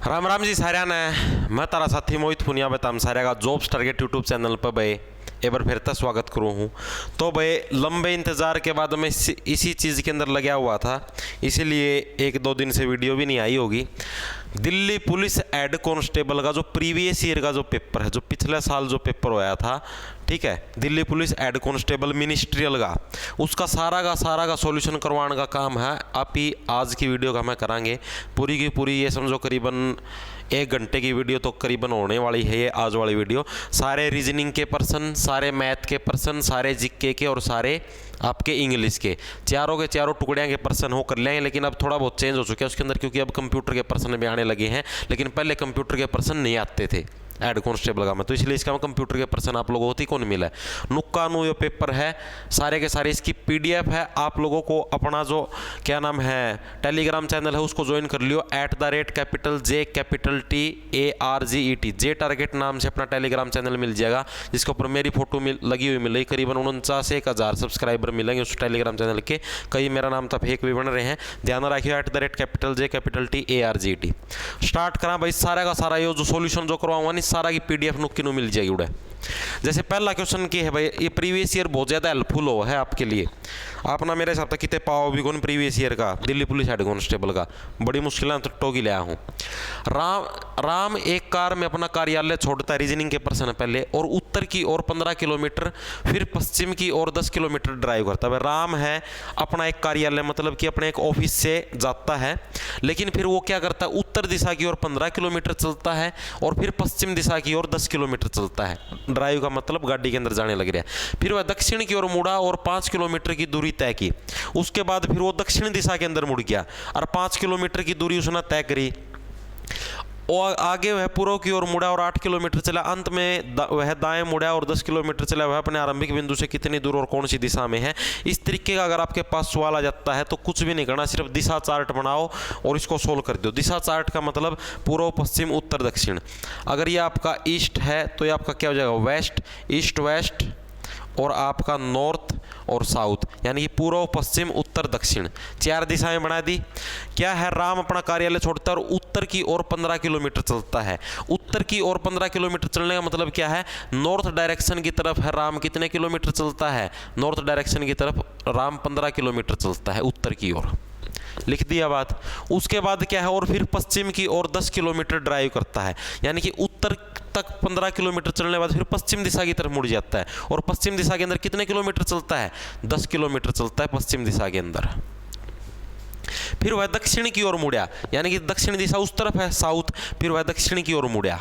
राम राम जी साਰਿਆਂ ने मैं तारा साथी मोहित पुनिया बताम सारे का जॉब्स टारगेट यूट्यूब चैनल पर भाई एक बार फिर तक स्वागत करूँ हूँ। तो भाई लंबे इंतज़ार के बाद मैं इसी चीज़ के अंदर लगा हुआ था, इसीलिए एक दो दिन से वीडियो भी नहीं आई होगी। दिल्ली पुलिस हेड कांस्टेबल का जो प्रीवियस ईयर का जो पेपर है, जो पिछले साल जो पेपर होया था, ठीक है, Delhi police head constable ministerial का, उसका सारा का सॉल्यूशन करवाने का काम है आप ही आज की वीडियो का हमें करांगे। पूरी की पूरी ये समझो करीबन 1 घंटे की वीडियो तो करीबन होने वाली है ये आज वाली वीडियो। सारे रीजनिंग के पर्सन, सारे मैथ के पर्सन, सारे जीके के और सारे आपके इंग्लिश के चारों टुकड़ियाँ के पर्सन हो कर लेंगे। लेकिन अब थोड़ा बहुत चेंज हो चुका है उसके अंदर, क्योंकि अब कंप्यूटर के पर्सन भी आने लगे हैं, लेकिन पहले कंप्यूटर के पर्सन नहीं आते थे हेड कांस्टेबल का में, तो इसलिए इसका कंप्यूटर के पर्सन आप लोगों को कौन मिला है। नुक्कानू ये पेपर है, सारे के सारे इसकी पीडीएफ है। आप लोगों को अपना जो क्या नाम है टेलीग्राम चैनल है उसको ज्वाइन कर लियो, @JTARGET जे टारगेट नाम से अपना टेलीग्राम चैनल मिल जाएगा, जिसके ऊपर मेरी फोटो लगी हुई मिलेगी। करीबन 49,000 सब्सक्राइबर मिलेंगे उस टेलीग्राम चैनल के। कई मेरा नाम तो फेक भी बन रहे हैं, ध्यान रखियो @JTARGET। स्टार्ट करा भाई, सारा का सारा ये जो सोल्यूशन जो करवाऊंगा नहीं सारा की पीडीएफ नुक्की नु मिल जाएगी उड़े। जैसे पहला क्वेश्चन की है भाई, ये प्रीवियस ईयर बहुत ज़्यादा हेल्पफुल हो है आपके लिए। आप ना मेरे हिसाब से कितने पाओ भी कौन प्रीवियस ईयर का दिल्ली पुलिस हेड कांस्टेबल का, बड़ी मुश्किल तो टोकी लाया हूँ। राम एक कार में अपना कार्यालय छोड़ता है, रीजनिंग के पर्सन है पहले, और उत्तर की ओर 15 किलोमीटर फिर पश्चिम की ओर 10 किलोमीटर ड्राइव करता है। राम है अपना एक कार्यालय मतलब कि अपने एक ऑफिस से जाता है, लेकिन फिर वो क्या करता है, उत्तर दिशा की ओर 15 किलोमीटर चलता है और फिर पश्चिम दिशा की ओर 10 किलोमीटर चलता है। ड्राइव का मतलब गाड़ी के अंदर जाने लग रहा है। फिर वह दक्षिण की ओर मुड़ा और 5 किलोमीटर की दूरी तय की। उसके बाद फिर वो दक्षिण दिशा के अंदर मुड़ गया और 5 किलोमीटर की दूरी उसने तय करी, और आगे वह पूर्व की ओर मुड़ा और 8 किलोमीटर चला। अंत में वह दाएं मुड़ा और 10 किलोमीटर चला। वह अपने आरंभिक बिंदु से कितनी दूर और कौन सी दिशा में है। इस तरीके का अगर आपके पास सवाल आ जाता है तो कुछ भी नहीं करना, सिर्फ दिशा चार्ट बनाओ और इसको सोल्व कर दो। दिशा चार्ट का मतलब पूर्व पश्चिम उत्तर दक्षिण। अगर ये आपका ईस्ट है तो ये आपका क्या हो जाएगा, वेस्ट, ईस्ट वेस्ट, और आपका नॉर्थ और साउथ, यानी कि पूर्व पश्चिम उत्तर दक्षिण, 4 दिशाएं बना दी। क्या है, राम अपना कार्यालय छोड़ता है और उत्तर की ओर 15 किलोमीटर चलता है। उत्तर की ओर 15 किलोमीटर चलने का मतलब क्या है, नॉर्थ डायरेक्शन की तरफ है राम कितने किलोमीटर चलता है, नॉर्थ डायरेक्शन की तरफ राम 15 किलोमीटर चलता है उत्तर की ओर, लिख दिया बात। उसके बाद क्या है, और फिर पश्चिम की ओर 10 किलोमीटर ड्राइव करता है, यानी कि उत्तर तक 15 किलोमीटर चलने के बाद फिर पश्चिम दिशा की तरफ मुड़ जाता है। और पश्चिम दिशा के अंदर कितने किलोमीटर चलता है, 10 किलोमीटर चलता है पश्चिम दिशा के अंदर। फिर वह दक्षिण की ओर मुड़ा, यानी कि दक्षिण दिशा उस तरफ है साउथ, फिर वह दक्षिण की ओर मुड़ा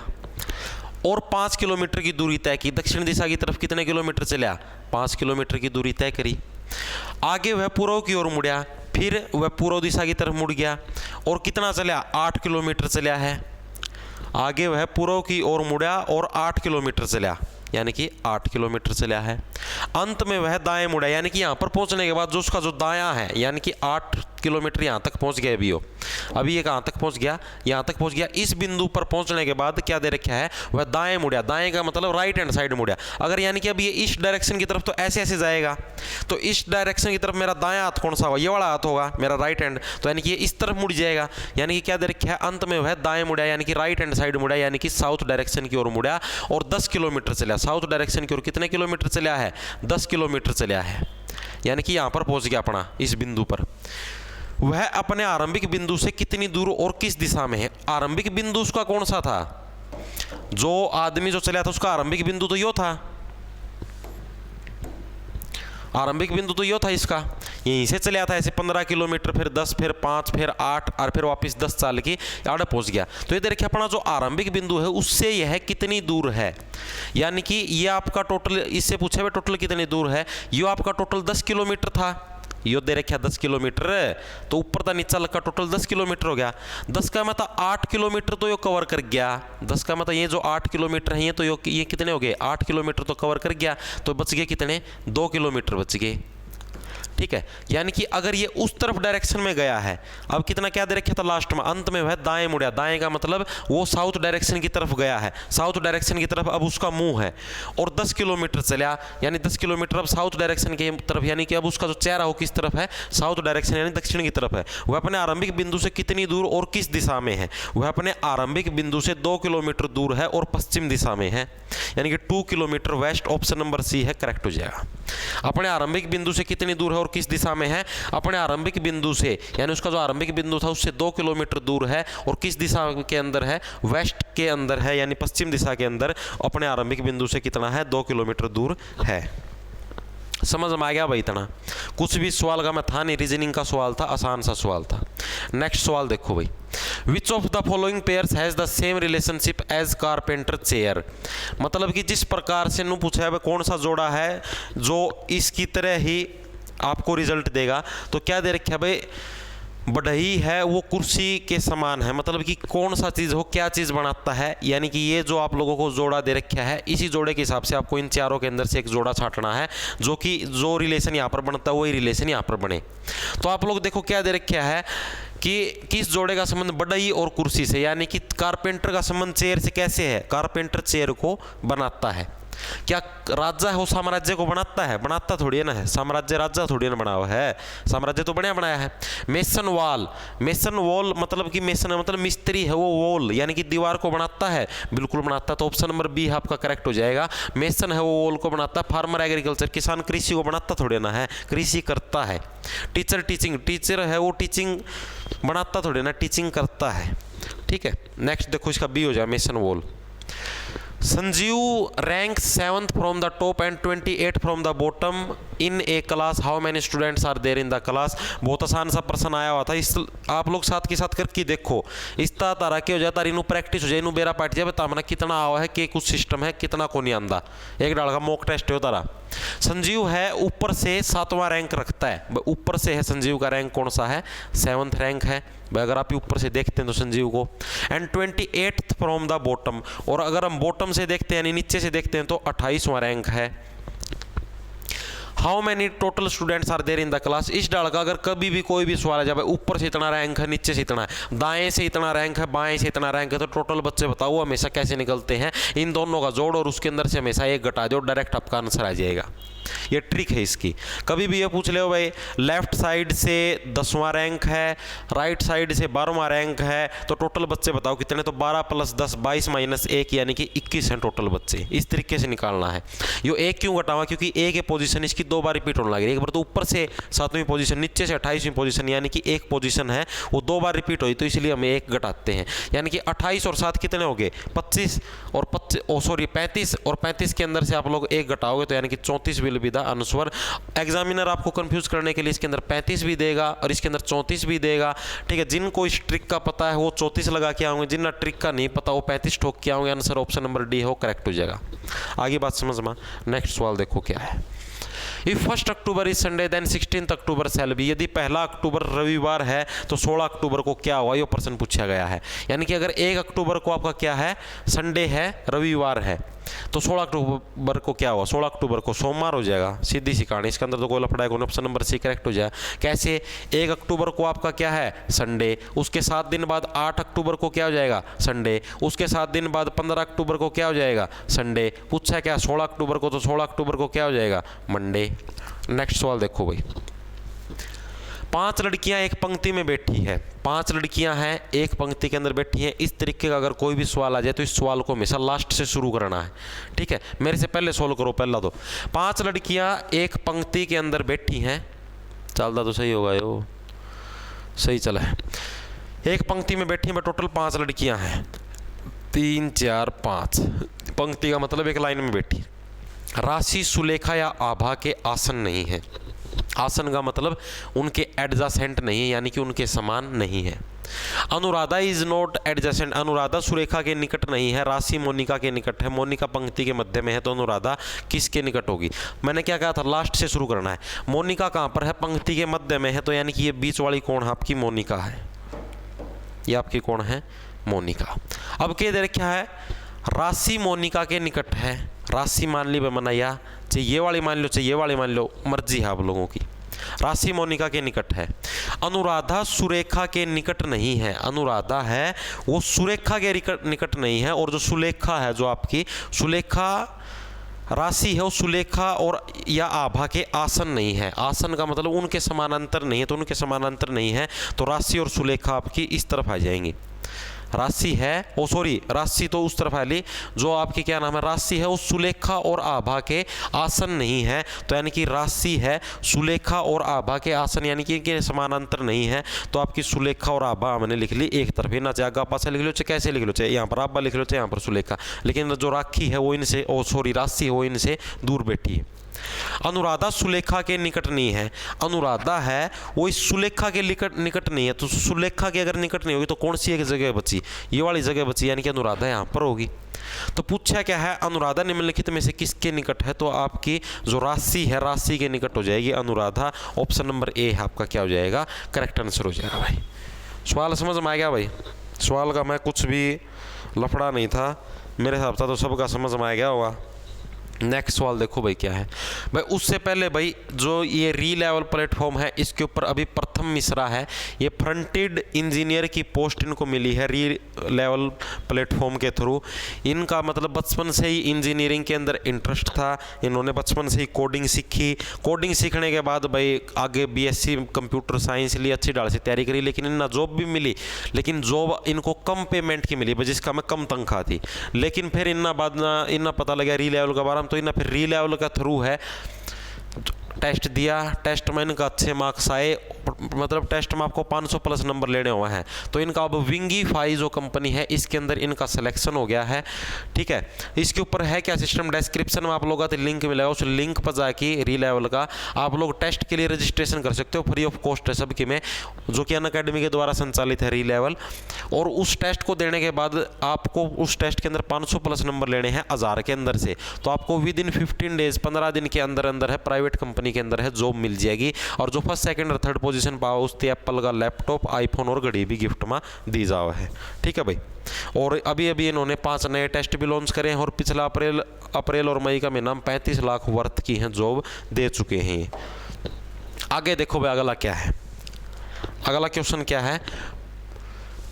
और 5 किलोमीटर की दूरी तय की। दक्षिण दिशा की तरफ कितने किलोमीटर चला, 5 किलोमीटर की दूरी तय करी। आगे वह पूर्व की ओर मुड़ा, फिर वह पूर्व दिशा की तरफ मुड़ गया और कितना चला, 8 किलोमीटर चला है। आगे वह पूर्व की ओर मुड़ा और 8 किलोमीटर चला, यानी कि 8 किलोमीटर चला है। अंत में वह दाएं मुड़ा, यानी कि यहाँ पर पहुँचने के बाद जो उसका जो दायां है, यानी कि 8 किलोमीटर यहाँ तक पहुँच गया अभी ये कहाँ तक पहुँच गया, यहाँ तक पहुँच गया। इस बिंदु पर पहुँचने के बाद क्या दे रखा है, वह दाएं मुड़ा। दाएं का मतलब राइट हैंड साइड मुड़ा। अगर यानी कि अब ये ईस्ट डायरेक्शन की तरफ तो ऐसे ऐसे जाएगा, तो ईस्ट डायरेक्शन की तरफ मेरा दायां हाथ कौन सा होगा, ये वाला हाथ होगा मेरा राइट हैंड, तो यानी कि ये इस तरफ मुड़ जाएगा। यानी कि क्या दे रखा है, अंत में वह दाएं मुड़ा, यानी कि राइट हैंड साइड मुड़ा, यानी कि साउथ डायरेक्शन की ओर मुड़ा और 10 किलोमीटर चला। साउथ डायरेक्शन की ओर कितने किलोमीटर चला है, 10 किलोमीटर चला है, यानी कि यहाँ पर पहुँच गया अपना इस बिंदु पर। वह अपने आरंभिक बिंदु से कितनी दूर और किस दिशा में है। आरंभिक बिंदु उसका कौन सा था, जो आदमी जो चला था उसका आरंभिक बिंदु तो यो था, आरंभिक बिंदु तो यो था इसका, यहीं से चला था ऐसे 15 किलोमीटर, फिर 10, फिर 5, फिर 8 और फिर वापस 10 चाल की आड़े पहुंच गया। तो ये देखिए अपना जो आरंभिक बिंदु है उससे यह कितनी दूर है, यानी कि ये आपका टोटल, इससे पूछे हुए टोटल कितनी दूर है, ये आपका टोटल 10 किलोमीटर था, यो दे रखा 10 किलोमीटर, तो ऊपर था नीचा लगा टोटल 10 किलोमीटर हो गया। 10 का मतलब 8 किलोमीटर तो यो कवर कर गया। 10 का मतलब ये जो 8 किलोमीटर है ये तो ये कितने हो गए, 8 किलोमीटर तो कवर कर गया, तो बच गए कितने, 2 किलोमीटर बच गए। ठीक है, यानी कि अगर ये उस तरफ डायरेक्शन में गया है, अब कितना क्या दे रखा था लास्ट में, अंत में वह दाएं मुड़ा, दाएं का मतलब वो साउथ डायरेक्शन की तरफ गया है, साउथ डायरेक्शन की तरफ अब उसका मुंह है, और 10 किलोमीटर चला, यानी 10 किलोमीटर अब साउथ डायरेक्शन की तरफ, यानी कि अब उसका जो चेहरा हो किस तरफ है, साउथ डायरेक्शन यानी दक्षिण की तरफ है। वह अपने आरंभिक बिंदु से कितनी दूर और किस दिशा में है, वह अपने आरंभिक बिंदु से 2 किलोमीटर दूर है और पश्चिम दिशा में है, यानी कि 2 kilometre west, option number C है करेक्ट हो जाएगा। अपने आरंभिक बिंदु से कितनी दूर है और किस दिशा में है, अपने आरंभिक बिंदु से यानी उसका जो आरंभिक बिंदु था उससे 2 किलोमीटर दूर है और किस दिशा के अंदर है, वेस्ट के अंदर है, यानी पश्चिम दिशा के अंदर अपने आरंभिक बिंदु से कितना है, 2 किलोमीटर दूर है। समझ में आ गया भाई इतना, कुछ भी सवाल का मैं था नहीं, रीजनिंग का सवाल था, आसान सा सवाल था। नेक्स्ट सवाल देखो भाई, which of the following pairs has the same relationship as carpenter chair, मतलब कि जिस प्रकार से नु पूछा है कौन सा जोड़ा है जो इसकी तरह ही आपको रिजल्ट देगा, तो क्या दे रखा है भाई, बढ़ई है वो कुर्सी के समान है, मतलब कि कौन सा चीज़ हो, क्या चीज़ बनाता है, यानी कि ये जो आप लोगों को जोड़ा दे रखा है, इसी जोड़े के हिसाब से आपको इन चारों के अंदर से एक जोड़ा छांटना है, जो कि जो रिलेशन यहाँ पर बनता है वही रिलेशन यहाँ पर बने। तो आप लोग देखो क्या दे रखा है कि किस जोड़े का संबंध बढ़ई और कुर्सी से, यानी कि कारपेंटर का संबंध चेयर से कैसे है, कारपेंटर चेयर को बनाता है। क्या राजा है वो साम्राज्य को बनाता है, बनाता थोड़ी है ना है, साम्राज्य राजा थोड़ी ना बना हुआ है, साम्राज्य तो बढ़िया बनाया है। मेसन वॉल, मेसन वॉल मतलब कि मेसन मतलब मिस्त्री है वो, वॉल यानी कि दीवार को बनाता है, बिल्कुल बनाता है, तो ऑप्शन नंबर बी आपका करेक्ट हो जाएगा, मेसन है वो वॉल को बनाता है। फार्मर एग्रीकल्चर, किसान कृषि को बनाता थोड़ी ना है, कृषि करता है। टीचर टीचिंग, टीचर है वो टीचिंग बनाता थोड़ी ना, टीचिंग करता है, ठीक है। नेक्स्ट देखो इसका बी हो जाए mason wall. Sanjeev rank 7th from the top and 28 from the bottom in a class, how many students are there in the class. बहुत आसान सा प्रश्न आया हुआ था, इस आप लोग साथ के साथ करके देखो, इस तारा के हो जाए तारी नु प्रैक्टिस हो जाए, नु बेरा पाट जाए तामना कितना आवा है कि कुछ सिस्टम है कितना को नहीं आंदा, एक डाल का मॉक टेस्ट हो तारा। संजीव है ऊपर से 7वां रैंक रखता है, ऊपर से है संजीव का रैंक कौन सा है, 7th रैंक है अगर आप ऊपर से देखते हैं तो संजीव को। And 28th from the bottom, और अगर हम बॉटम से देखते हैं यानी नीचे से देखते हैं तो 28वां रैंक है। How many total students are there in the class, इस डाल का अगर कभी भी कोई भी सवाल आ जाए ऊपर से इतना रैंक है, नीचे से इतना है, दाएं से इतना रैंक है, बाएं से इतना रैंक है, तो टोटल बच्चे बताओ हमेशा कैसे निकलते हैं, इन दोनों का जोड़ और उसके अंदर से हमेशा एक घटा दो, डायरेक्ट आपका आंसर आ जाएगा। ये ट्रिक है इसकी। कभी भी ये पूछ ले भाई लेफ्ट साइड से 10वां रैंक है, राइट साइड से 12वां रैंक है, तो टोटल बच्चे बताओ कितने, तो 12 + 10 22 - 1 यानी कि 21 हैं टोटल बच्चे। इस तरीके से निकालना है। ये एक क्यों घटावा, क्योंकि ए के पोजीशन इसकी 2 बार रिपीट होने लगी, एक बार तो ऊपर से 7वीं पोजीशन, नीचे से 28वीं पोजीशन, यानी कि एक पोजीशन है वो 2 बार रिपीट हुई, तो इसलिए हम एक घटाते हैं, यानी कि 28 और 7 कितने हो गए 25 और 35 और 35 के अंदर से आप लोग एक घटाओगे तो यानी कि 34 will be the answer. Examiner आपको कंफ्यूज करने के लिए इसके अंदर 35 भी देगा और इसके अंदर 34 भी देगा, ठीक है। जिनको इस ट्रिक का पता है वो 34 लगा के आओगे, जिन ट्रिक का नहीं पता वो 35 ठोक के आओगे, आंसर ऑप्शन नंबर डी हो करेक्ट हो जाएगा। आगे बात समझ में। नेक्स्ट सवाल देखो क्या है। If 1 October is Sunday then 16 October shall be, यदि 1 अक्टूबर रविवार है तो 16 अक्टूबर को क्या हुआ, ये प्रश्न पूछा गया है। यानी कि अगर 1 अक्टूबर को आपका क्या है, संडे है, रविवार है, तो 16 अक्टूबर को क्या हुआ, 16 अक्टूबर को सोमवार हो जाएगा, सीधी सी कहानी, इसके अंदर तो कोई लफड़ा है, ऑप्शन नंबर सी करेक्ट हो जाए। कैसे, 1 अक्टूबर को आपका क्या है, संडे, उसके 7 दिन बाद 8 अक्टूबर को क्या हो जाएगा, संडे, उसके 7 दिन बाद 15 अक्टूबर को क्या हो जाएगा, संडे, पूछा है क्या 16 अक्टूबर को, तो 16 अक्टूबर को क्या हो जाएगा, मंडे। नेक्स्ट सवाल देखो भाई। 5 लड़कियां एक पंक्ति में बैठी है, 5 लड़कियां हैं एक पंक्ति के अंदर बैठी हैं। इस तरीके का अगर कोई भी सवाल आ जाए तो इस सवाल को हमेशा लास्ट से शुरू करना है, ठीक है। मेरे से पहले सोल्व करो पहला तो। 5 लड़कियां एक पंक्ति के अंदर बैठी हैं, चलता तो सही होगा, यो सही चला है। एक पंक्ति में बैठी हैं, टोटल 5 लड़कियां हैं, 3 4 5, पंक्ति का मतलब एक लाइन में बैठी। राशि, सुलेखा या आभा के आसन नहीं है, आसन का मतलब उनके एडजासेंट नहीं है, यानी कि उनके समान नहीं है। Anuradha is not adjacent, Anuradha Surekha के निकट नहीं है। राशि मोनिका के निकट है, मोनिका पंक्ति के मध्य में है, तो अनुराधा किसके निकट होगी। मैंने क्या कहा था, लास्ट से शुरू करना है। मोनिका कहाँ पर है, पंक्ति के मध्य में है, तो यानी कि ये बीच वाली कौन है, आपकी मोनिका है, ये आपकी कौन है, मोनिका। अब क्या दे रखा है, राशि मोनिका के निकट है, राशि मान ली बनाया, चाहे ये वाली मान लो चाहे ये वाली मान लो, मर्जी है आप लोगों की। राशि मोनिका के निकट है। अनुराधा सुरेखा के निकट नहीं है। अनुराधा है वो सुरेखा के निकट नहीं है। और जो सुलेखा है, जो आपकी सुलेखा राशि है, वो सुलेखा और या आभा के आसन नहीं है। आसन का मतलब उनके समानांतर नहीं है, तो उनके समानांतर नहीं है, तो राशि और सुलेखा आपकी इस तरफ आ जाएंगी। राशि है ओ सॉरी राशि तो उस तरफ आली, जो आपकी क्या नाम है राशि है वो सुलेखा और आभा के आसन नहीं है। तो यानी कि राशि है सुलेखा और आभा के आसन, यानी कि इनके समानांतर नहीं है। तो आपकी सुलेखा और आभा हमने लिख ली एक तरफ ही ना, चाहे आगा पास लिख लो चाहे कैसे लिख लो, चाहे यहाँ पर आभा लिख लो चाहे यहाँ पर सुलेखा, लेकिन जो राखी है वो इनसे ओ सॉरी राशि है वो इनसे दूर बैठी है। अनुराधा सुलेखा के निकट नहीं है। अनुराधा है वो इस सुलेखा के निकट नहीं है। तो सुलेखा के अगर निकट नहीं होगी तो कौन सी एक जगह बची, ये वाली जगह बची, यानी कि अनुराधा यहाँ पर होगी। तो पूछा क्या है, अनुराधा निम्नलिखित में से किसके निकट है? तो आपकी जो राशि है राशि के निकट हो जाएगी अनुराधा। ऑप्शन नंबर ए है आपका क्या हो जाएगा, करेक्ट आंसर हो जाएगा। भाई सवाल समझ में आ गया? भाई सवाल का मैं कुछ भी लफड़ा नहीं था, मेरे हिसाब से तो सबका समझ में आ गया होगा। नेक्स्ट सवाल देखो भाई क्या है। भाई उससे पहले भाई जो ये री लेवल प्लेटफॉर्म है इसके ऊपर अभी प्रथम मिश्रा है, ये फ्रंटेड इंजीनियर की पोस्ट इनको मिली है री लेवल प्लेटफॉर्म के थ्रू। इनका मतलब बचपन से ही इंजीनियरिंग के अंदर इंटरेस्ट था, इन्होंने बचपन से ही कोडिंग सीखी। कोडिंग सीखने के बाद भाई आगे बीएससी कंप्यूटर साइंस लिए अच्छी ढाल से तैयारी करी, लेकिन इन्हें जॉब भी मिली, लेकिन जॉब इनको कम पेमेंट की मिली जिसका में कम तनख्वाह थी। लेकिन फिर इन्ना बाद इन्ना पता लगा री लेवल के बारे में, तो इन्हें फिर री लेवल का थ्रू है टेस्ट दिया। टेस्ट में इनका अच्छे मार्क्स आए, मतलब टेस्ट में आपको 500 प्लस नंबर लेने हुए हैं। तो इनका अब विंगीफाई जो कंपनी है इसके अंदर इनका सिलेक्शन हो गया है। ठीक है, इसके ऊपर है क्या सिस्टम, डिस्क्रिप्शन में आप लोगों का लिंक मिलेगा, उस लिंक पर जाके री लेवल का आप लोग टेस्ट के लिए रजिस्ट्रेशन कर सकते हो, फ्री ऑफ कॉस्ट है सबकी में, जो कि अनअकैडमी के द्वारा संचालित है री लेवल। और उस टेस्ट को देने के बाद आपको उस टेस्ट के अंदर 500 प्लस नंबर लेने हैं 1000 के अंदर से, तो आपको विद इन 15 डेज 15 दिन के अंदर अंदर है प्राइवेट कंपनी के अंदर है जॉब मिल जाएगी। और जो फर्स्ट सेकंड और थर्ड पोजीशन पाओ उससे एप्पल का लैपटॉप आईफोन और घड़ी भी गिफ्ट में दी जावा है। ठीक है भाई, और अभी अभी इन्होंने 5 नए टेस्ट भी लॉन्च करे हैं, और पिछला अप्रैल और मई का महीना में 35 लाख वर्थ की हैं जॉब दे चुके हैं। आगे देखो भाई अगला क्या है, अगला क्वेश्चन क्या है,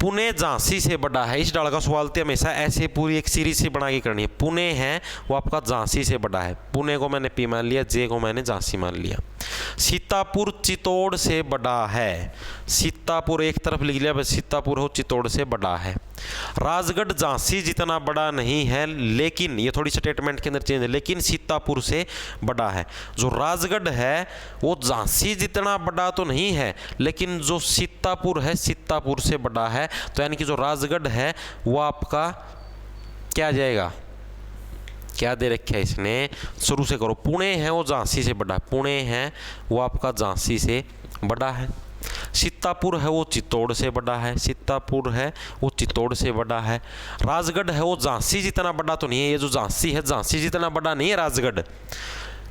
पुणे झांसी से बड़ा है। इस डाल का सवाल तो हमेशा ऐसे पूरी एक सीरीज से बना के करनी है। पुणे है वो आपका झांसी से बड़ा है, पुणे को मैंने पी मान लिया, जे को मैंने झांसी मान लिया। सीतापुर चित्तौड़ से बड़ा है। सीतापुर एक तरफ लिख लिया, बस सीतापुर हो चित्तौड़ से बड़ा है। राजगढ़ झांसी जितना बड़ा नहीं है, लेकिन ये थोड़ी स्टेटमेंट के अंदर चेंज है, लेकिन सीतापुर से बड़ा है। जो राजगढ़ है वो झांसी जितना बड़ा तो नहीं है, लेकिन जो सीतापुर है सीतापुर से बड़ा है। तो यानी कि जो राजगढ़ है वो आपका क्या जाएगा, क्या दे रखा है इसने, शुरू से करो। पुणे है वो झांसी से बड़ा है, पुणे है वो आपका झांसी से बड़ा है। सीतापुर है वो चित्तौड़ से बड़ा है, सीतापुर है वो चित्तौड़ से बड़ा है। राजगढ़ है वो झांसी जितना बड़ा तो नहीं है, ये जो झांसी है झांसी जितना बड़ा नहीं है राजगढ़,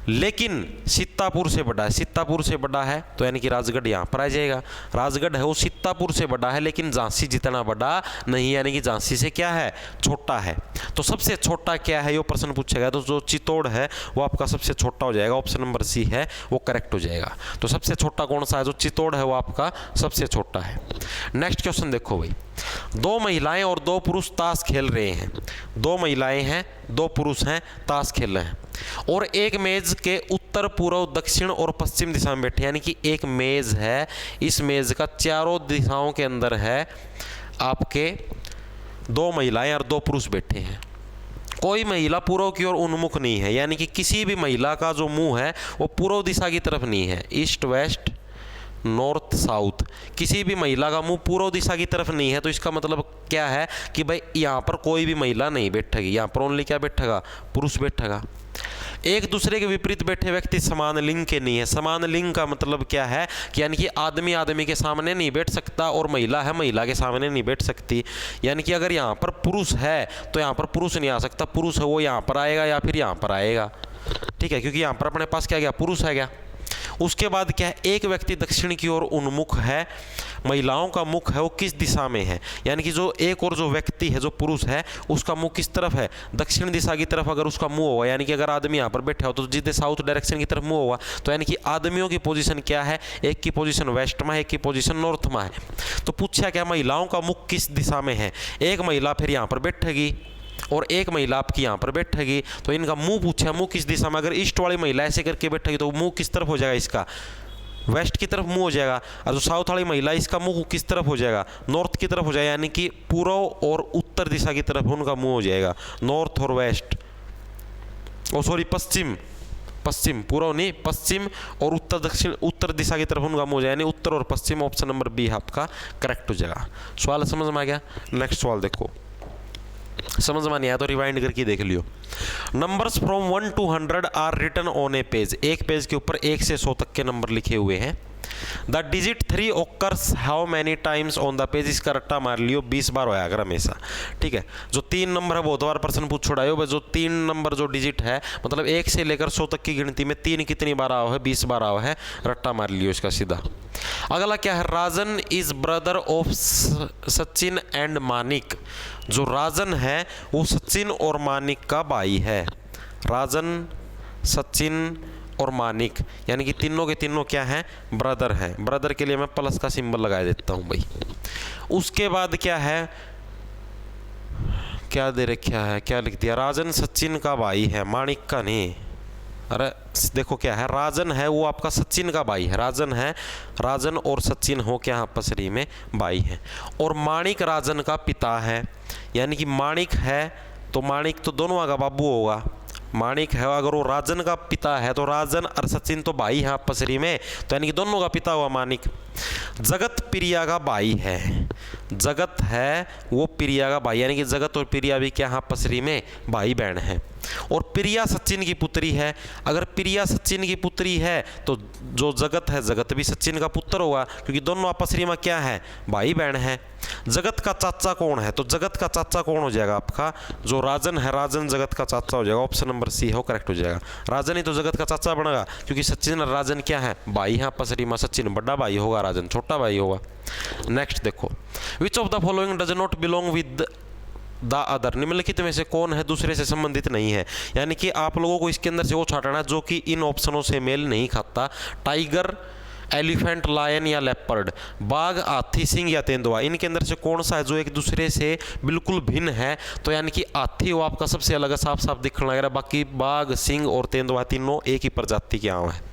लेकिन सीतापुर से बड़ा है, सीतापुर से बड़ा है। तो यानी कि राजगढ़ यहाँ पर आ जाएगा। राजगढ़ है वो सीतापुर से बड़ा है, लेकिन झांसी जितना बड़ा नहीं, यानी कि झांसी से क्या है, छोटा है। तो सबसे छोटा क्या है ये प्रश्न पूछेगा, तो जो चित्तौड़ है वो आपका सबसे छोटा हो जाएगा। ऑप्शन नंबर सी है वो करेक्ट हो जाएगा। तो सबसे छोटा कौन सा है, जो चित्तौड़ है वो आपका सबसे छोटा है। नेक्स्ट क्वेश्चन देखो भाई, 2 महिलाएं और 2 पुरुष ताश खेल रहे हैं। 2 महिलाएं हैं 2 पुरुष हैं, ताश खेल रहे हैं, और एक मेज के उत्तर पूर्व दक्षिण और पश्चिम दिशा में बैठे, यानी कि एक मेज है, इस मेज का चारों दिशाओं के अंदर है आपके 2 महिलाएं और 2 पुरुष बैठे हैं। कोई महिला पूर्व की ओर उन्मुख नहीं है, यानी कि किसी भी महिला का जो मुंह है वो पूर्व दिशा की तरफ नहीं है, ईस्ट वेस्ट नॉर्थ साउथ, किसी भी महिला का मुंह पूर्व दिशा की तरफ नहीं है। तो इसका मतलब क्या है कि भाई यहाँ पर कोई भी महिला नहीं बैठेगी, यहाँ पर ओनली क्या बैठेगा, पुरुष बैठेगा। एक दूसरे के विपरीत बैठे व्यक्ति समान लिंग के नहीं है। समान लिंग का मतलब क्या है कि यानी कि आदमी आदमी के सामने नहीं बैठ सकता, और महिला है महिला के सामने नहीं बैठ सकती। यानी कि अगर यहाँ पर पुरुष है तो यहाँ पर पुरुष नहीं आ सकता, पुरुष है वो यहाँ पर आएगा या फिर यहाँ पर आएगा। ठीक है, क्योंकि यहाँ पर अपने पास क्या गया, पुरुष है गया। उसके बाद क्या है, एक व्यक्ति दक्षिण की ओर उन्मुख है, महिलाओं का मुख है वो किस दिशा में है, यानी कि जो एक और जो व्यक्ति है जो पुरुष है उसका मुख किस तरफ है, दक्षिण दिशा की तरफ अगर उसका मुंह होगा, यानी कि अगर आदमी यहाँ पर बैठा हो तो जितने साउथ डायरेक्शन की तरफ मुंह होगा, तो यानी कि आदमियों की पोजीशन क्या है, एक की पोजीशन वेस्ट में है, एक की पोजीशन नॉर्थ में है। तो पूछा क्या, महिलाओं का मुख किस दिशा में है, एक महिला फिर यहाँ पर बैठेगी और एक महिला आपकी यहाँ पर बैठेगी, तो इनका मुंह पूछा, मुंह किस दिशा में, अगर ईस्ट वाली महिला ऐसे करके बैठेगी तो मुंह किस तरफ हो जाएगा, इसका वेस्ट की तरफ मुंह हो जाएगा, और जो साउथ वाली महिला इसका मुंह किस तरफ हो जाएगा, नॉर्थ की तरफ हो जाएगा, यानी कि पूर्व और उत्तर दिशा की तरफ उनका मुंह हो जाएगा, नॉर्थ और वेस्ट, ओ सॉरी पश्चिम, पश्चिम, पूर्व नहीं पश्चिम और उत्तर दक्षिण, उत्तर दिशा की तरफ उनका मुंह हो जाएगा, यानी उत्तर और पश्चिम। ऑप्शन नंबर बी आपका करेक्ट हो जाएगा। सवाल समझ में आ गया। नेक्स्ट सवाल देखो, समझ में नहीं आया तो रिवाइंड करके देख लियो। Numbers from 1 to 100 are written on a page, एक पेज के ऊपर 1 से 100 तक के नंबर लिखे हुए हैं। The digit 3 occurs how many times on the page, इसका रट्टा मार लियो, 20 बार होया अगर हमेशा, ठीक है। जो 3 नंबर है बहुत बार प्रश्न पूछ छोड़ा है, जो 3 नंबर जो डिजिट है मतलब 1 से लेकर 100 तक की गिनती में 3 कितनी बार आओ है, 20 बार आओ है, रट्टा मार लियो इसका सीधा। अगला क्या है, Rajan is brother of Sachin and Manik, जो राजन है वो सचिन और मानिक का भाई है, राजन, सचिन और मानिक, यानी कि तीनों के तीनों क्या हैं, ब्रदर हैं। ब्रदर के लिए मैं प्लस का सिंबल लगा देता हूं भाई। उसके बाद क्या है, क्या दे रखा है, क्या लिख दिया, राजन सचिन का भाई है, मानिक का नहीं। अरे देखो क्या है, राजन है वो आपका सचिन का भाई है, राजन है, राजन और सचिन हो क्या आपसरी में भाई हैं, और माणिक राजन का पिता है, यानी कि माणिक है तो माणिक तो दोनों का बाबू होगा, माणिक है अगर वो राजन का पिता है तो राजन और सचिन तो भाई हैं आपसरी में, तो यानी कि दोनों का पिता हुआ माणिक। जगत प्रिया का भाई है, जगत है वो प्रिया का भाई, यानी कि जगत और प्रिया भी क्या आपसरी में भाई बहन हैं। और प्रिया सचिन की पुत्री है, अगर प्रिया सचिन की पुत्री है तो जो जगत है जगत भी सचिन का पुत्र होगा, क्योंकि दोनों आपसरी में क्या है, भाई बहन है। जगत का चाचा कौन है, तो जगत का चाचा कौन हो जाएगा आपका, जो राजन है, राजन जगत का चाचा हो जाएगा। ऑप्शन नंबर सी हो करेक्ट हो जाएगा, राजन ही तो जगत का चाचा बनेगा, क्योंकि सचिन और राजन क्या है, भाई हैं आपसरी में, सचिन बड़ा भाई होगा, राजन छोटा भाई होगा। नेक्स्ट देखो, विच of the following does not belong with the other, निम्नलिखित में से कौन है दूसरे से संबंधित नहीं है, यानी कि आप लोगों को इसके अंदर से वो छाटना जो कि इन ऑप्शनों से मेल नहीं खाता। टाइगर, एलिफेंट, लायन या लेपर्ड, बाघ, हाथी, सिंह या तेंदुआ, इनके अंदर से कौन सा है जो एक दूसरे से बिल्कुल भिन्न है, तो यानी कि हाथी वो आपका सबसे अलग है, साफ साफ दिखने लग रहा है, बाकी बाघ, सिंह और तेंदुआ तीनों एक ही प्रजाति के आम है।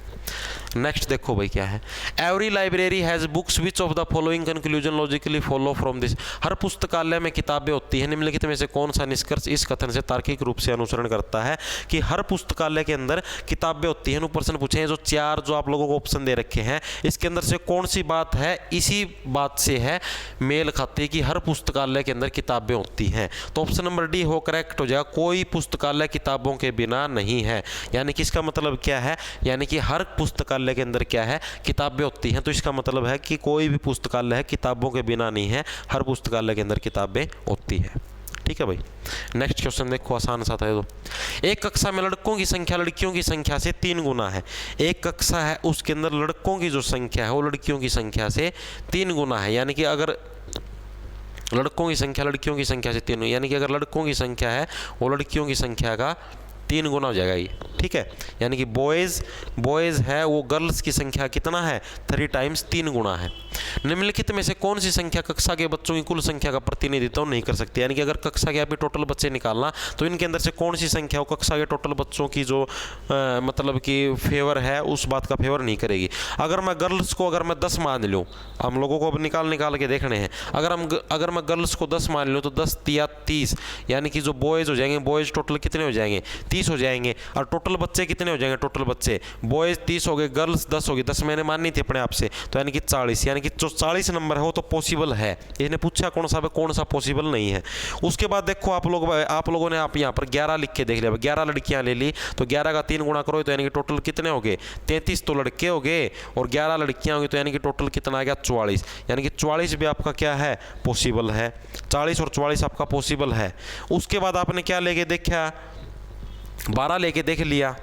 नेक्स्ट देखो भाई क्या है, every library has books which of the following conclusion logically follow from this, हर पुस्तकालय में किताबें होती हैं, निम्नलिखित में से कौन सा निष्कर्ष इस कथन से तार्किक रूप से अनुसरण करता है कि हर पुस्तकालय के अंदर किताबें होती हैं। प्रश्न पूछे हैं जो 4 जो आप लोगों को ऑप्शन दे रखे हैं, इसके अंदर से कौन सी बात है इसी बात से है मेल खाती है कि हर पुस्तकालय के अंदर किताबें होती हैं, तो ऑप्शन नंबर डी हो करेक्ट हो जाएगा, कोई पुस्तकालय किताबों के बिना नहीं है, यानी कि इसका मतलब क्या है, यानी कि हर पुस्तकालय के अंदर क्या है, किताबें होती हैं, तो इसका मतलब है कि कोई भी पुस्तकालय है किताबों के बिना नहीं है, हर पुस्तकालय के अंदर किताबें होती हैं। ठीक है भाई। नेक्स्ट क्वेश्चन देखो, आसान सा था ये तो। एक कक्षा में लड़कों की संख्या लड़कियों की संख्या से 3 गुना है, एक कक्षा है उसके अंदर लड़कों की जो संख्या है वो लड़कियों की संख्या से 3 गुना है, यानी कि अगर लड़कों की संख्या लड़कियों की संख्या से 3, यानी कि अगर लड़कों की संख्या है वो लड़कियों की संख्या का 3 गुना हो जाएगा ये, ठीक है, यानी कि बॉयज़ है वो गर्ल्स की संख्या कितना है, 3 टाइम्स 3 गुना है। निम्नलिखित में से कौन सी संख्या कक्षा के बच्चों की कुल संख्या का प्रतिनिधित्व नहीं कर सकती, यानी कि अगर कक्षा के अभी टोटल बच्चे निकालना तो इनके अंदर से कौन सी संख्या हो कक्षा के टोटल बच्चों की जो मतलब कि फेवर है उस बात का फेवर नहीं करेगी। अगर मैं गर्ल्स को अगर मैं 10 मान लूँ, हम लोगों को अब निकाल के देखने हैं, अगर मैं गर्ल्स को 10 मान लूँ तो 10 या 30, यानी कि जो बॉयज़ हो जाएंगे, बॉयज़ टोटल कितने हो जाएंगे, 30 हो जाएंगे, और टोटल बच्चे कितने हो जाएंगे, टोटल बच्चे बॉयज़ 30 हो गए, गर्ल्स 10 हो गई, 10 मैंने माननी थी अपने आप से, तो यानी कि 40, यानी कि जो 40 नंबर है वो तो पॉसिबल है, इसने पूछा कौन सा पॉसिबल नहीं है। उसके बाद देखो आप लोगों ने आप यहाँ पर 11 लिख के देख लिया, 11 लड़कियाँ ले ली तो 11 का 3 गुना करो तो यानी कि टोटल कितने हो गए, 33 तो लड़के हो गए और 11 लड़कियाँ होंगी, तो यानी कि टोटल कितना आ गया 44, यानी कि 44 भी आपका क्या है पॉसिबल है, 40 और 44 आपका पॉसिबल है। उसके बाद आपने क्या लेके देखा, 12 लेके देख लिया,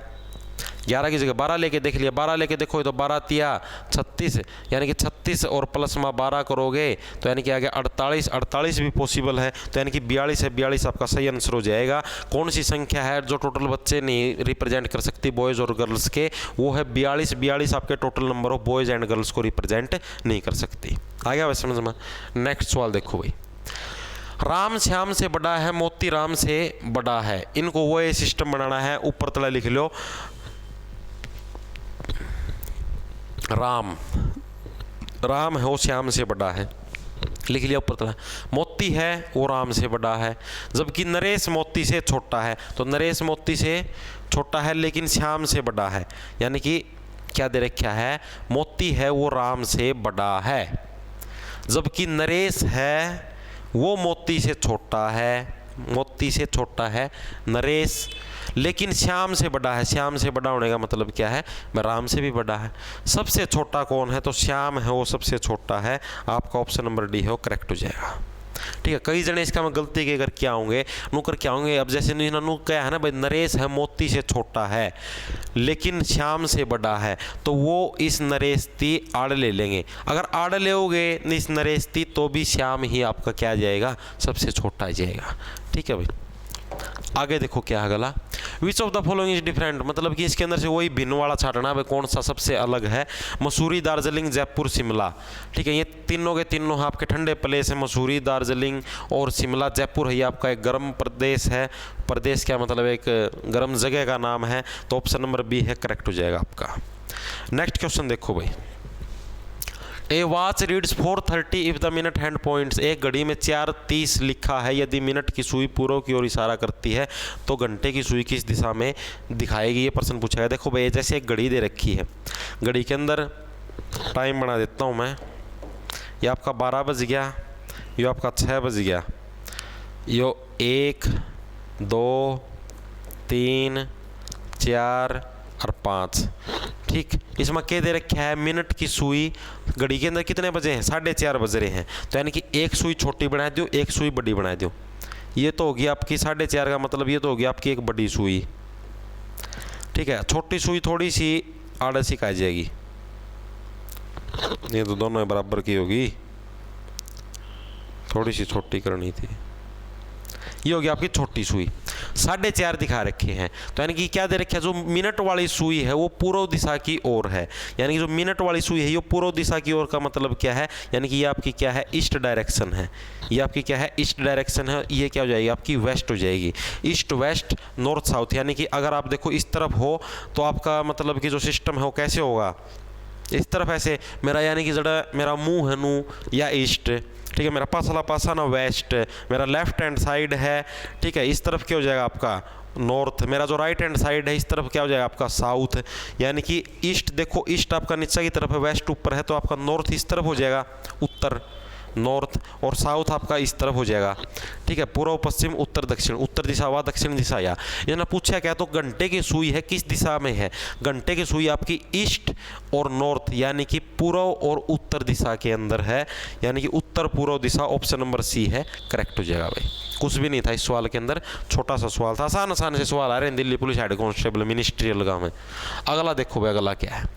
11 की जगह 12 लेके देख लिया, 12 लेके देखो तो 12 तिया 36, यानी कि 36 और प्लस में 12 करोगे तो यानी कि आगे 48, 48 भी पॉसिबल है, तो यानी कि 42 है, 42 आपका सही आंसर हो जाएगा। कौन सी संख्या है जो टोटल बच्चे नहीं रिप्रेजेंट कर सकती बॉयज़ और गर्ल्स के, वो है 42। 42 आपके total number of boys and girls को रिप्रेजेंट नहीं कर सकती। आ गया वैसे समझ में। नेक्स्ट सवाल देखो भाई, राम श्याम से बड़ा है, मोती राम से बड़ा है, इनको वो ये सिस्टम बनाना है। ऊपर तला लिख लो, राम है वो श्याम से बड़ा है, लिख लिया ऊपर तला। मोती है वो राम से बड़ा है, जबकि नरेश मोती से छोटा है। तो नरेश मोती से छोटा है लेकिन श्याम से बड़ा है, यानी कि क्या दे रखा है, मोती है वो राम से बड़ा है, जबकि नरेश है वो मोती से छोटा है, मोती से छोटा है नरेश, लेकिन श्याम से बड़ा है। श्याम से बड़ा होने का मतलब क्या है, मैं राम से भी बड़ा है। सबसे छोटा कौन है, तो श्याम है वो सबसे छोटा है। आपका ऑप्शन नंबर डी है वो करेक्ट हो जाएगा। ठीक है, कई जने इसका मैं गलती के कर क्या होंगे, नुकर क्या होंगे। अब जैसे नु क्या है ना भाई, नरेश है मोती से छोटा है लेकिन श्याम से बड़ा है, तो वो इस नरेश ती आड़ ले लेंगे। अगर आड़ लेोगे इस नरेश ती तो भी श्याम ही आपका क्या जाएगा, सबसे छोटा जाएगा। ठीक है भाई, आगे देखो क्या है अगला, विच of the following is different, मतलब कि इसके अंदर से वही भिन्न वाला छाटना भाई, कौन सा सबसे अलग है। मसूरी, दार्जिलिंग, जयपुर, शिमला। ठीक है, ये तीनों के तीनों आपके ठंडे प्लेस है, मसूरी, दार्जिलिंग और शिमला। जयपुर है ये आपका एक गर्म प्रदेश है, प्रदेश क्या मतलब एक गर्म जगह का नाम है, तो ऑप्शन नंबर बी है करेक्ट हो जाएगा आपका। नेक्स्ट क्वेश्चन देखो भाई, a watch reads 4:30 if the minute hand points, एक घड़ी में 4:30 लिखा है, यदि मिनट की सुई पूर्व की ओर इशारा करती है तो घंटे की सुई किस दिशा में दिखाएगी, ये प्रश्न पूछा है। देखो भाई, जैसे एक घड़ी दे रखी है, घड़ी के अंदर टाइम बना देता हूँ मैं, ये आपका 12 बज गया, ये आपका 6 बज गया, यो 1 2 3 4 और 5। ठीक, इसमें क्या दे रखा है, मिनट की सुई घड़ी के अंदर कितने बजे हैं, 4:30 बज रहे हैं, तो यानी कि एक सुई छोटी बना दो, एक सुई बड़ी बना दो। ये तो होगी आपकी 4:30 का मतलब ये तो होगी आपकी एक बड़ी सुई। ठीक है, छोटी सुई थोड़ी सी आड़ सी आ जाएगी, ये तो दोनों बराबर की होगी, थोड़ी सी छोटी करनी थी। ये होगी आपकी छोटी सुई, 4:30 दिखा रखे हैं, तो यानी कि क्या दे रखे है, जो मिनट वाली सुई है वो पूर्व दिशा की ओर है, यानी कि जो मिनट वाली सुई है ये पूर्व दिशा की ओर का मतलब क्या है, यानी कि ये आपकी क्या है, ईस्ट डायरेक्शन है। ये आपकी क्या है, ईस्ट डायरेक्शन है, ये क्या हो जाएगी आपकी वेस्ट हो जाएगी। ईस्ट वेस्ट नॉर्थ साउथ, यानी कि अगर आप देखो इस तरफ हो तो आपका मतलब कि जो सिस्टम है वो कैसे होगा, इस तरफ ऐसे मेरा, यानी कि जरा मेरा मुंह है नू या ईस्ट, ठीक है, मेरा पासला पासा ना वेस्ट, मेरा लेफ्ट हैंड साइड है, ठीक है, इस तरफ क्या हो जाएगा आपका नॉर्थ, मेरा जो राइट हैंड साइड है इस तरफ क्या हो जाएगा आपका साउथ, यानी कि ईस्ट देखो, ईस्ट आपका नीचे की तरफ है, वेस्ट ऊपर है, तो आपका नॉर्थ इस तरफ हो जाएगा, उत्तर नॉर्थ, और साउथ आपका इस तरफ हो जाएगा। ठीक है, पूर्व पश्चिम उत्तर दक्षिण, उत्तर दिशा व दक्षिण दिशा। या ये ना पूछा क्या, तो घंटे की सुई है किस दिशा में है, घंटे की सुई आपकी ईस्ट और नॉर्थ यानी कि पूर्व और उत्तर दिशा के अंदर है, यानी कि उत्तर पूर्व दिशा, ऑप्शन नंबर सी है करेक्ट हो जाएगा भाई। कुछ भी नहीं था इस सवाल के अंदर, छोटा सा सवाल था, आसान आसान से सवाल आ रहे हैं Delhi police head constable ministerial का में। अगला देखो भाई, अगला क्या है,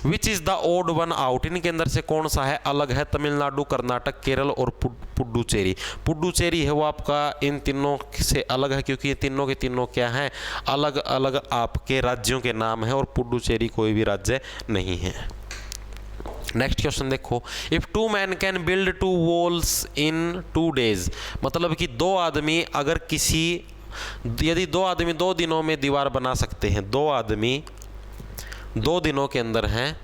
which is the odd one out, इनके अंदर से कौन सा है अलग है, तमिलनाडु, कर्नाटक, केरल और पुडुचेरी। पुडुचेरी है वो आपका इन तीनों से अलग है, क्योंकि ये तीनों के तीनों क्या हैं, अलग अलग आपके राज्यों के नाम है, और पुडुचेरी कोई भी राज्य नहीं है। नेक्स्ट क्वेश्चन देखो, if 2 men can build 2 walls in 2 days, मतलब कि दो आदमी अगर यदि दो आदमी 2 दिनों में दीवार बना सकते हैं, 2 आदमी 2 दिनों के अंदर हैं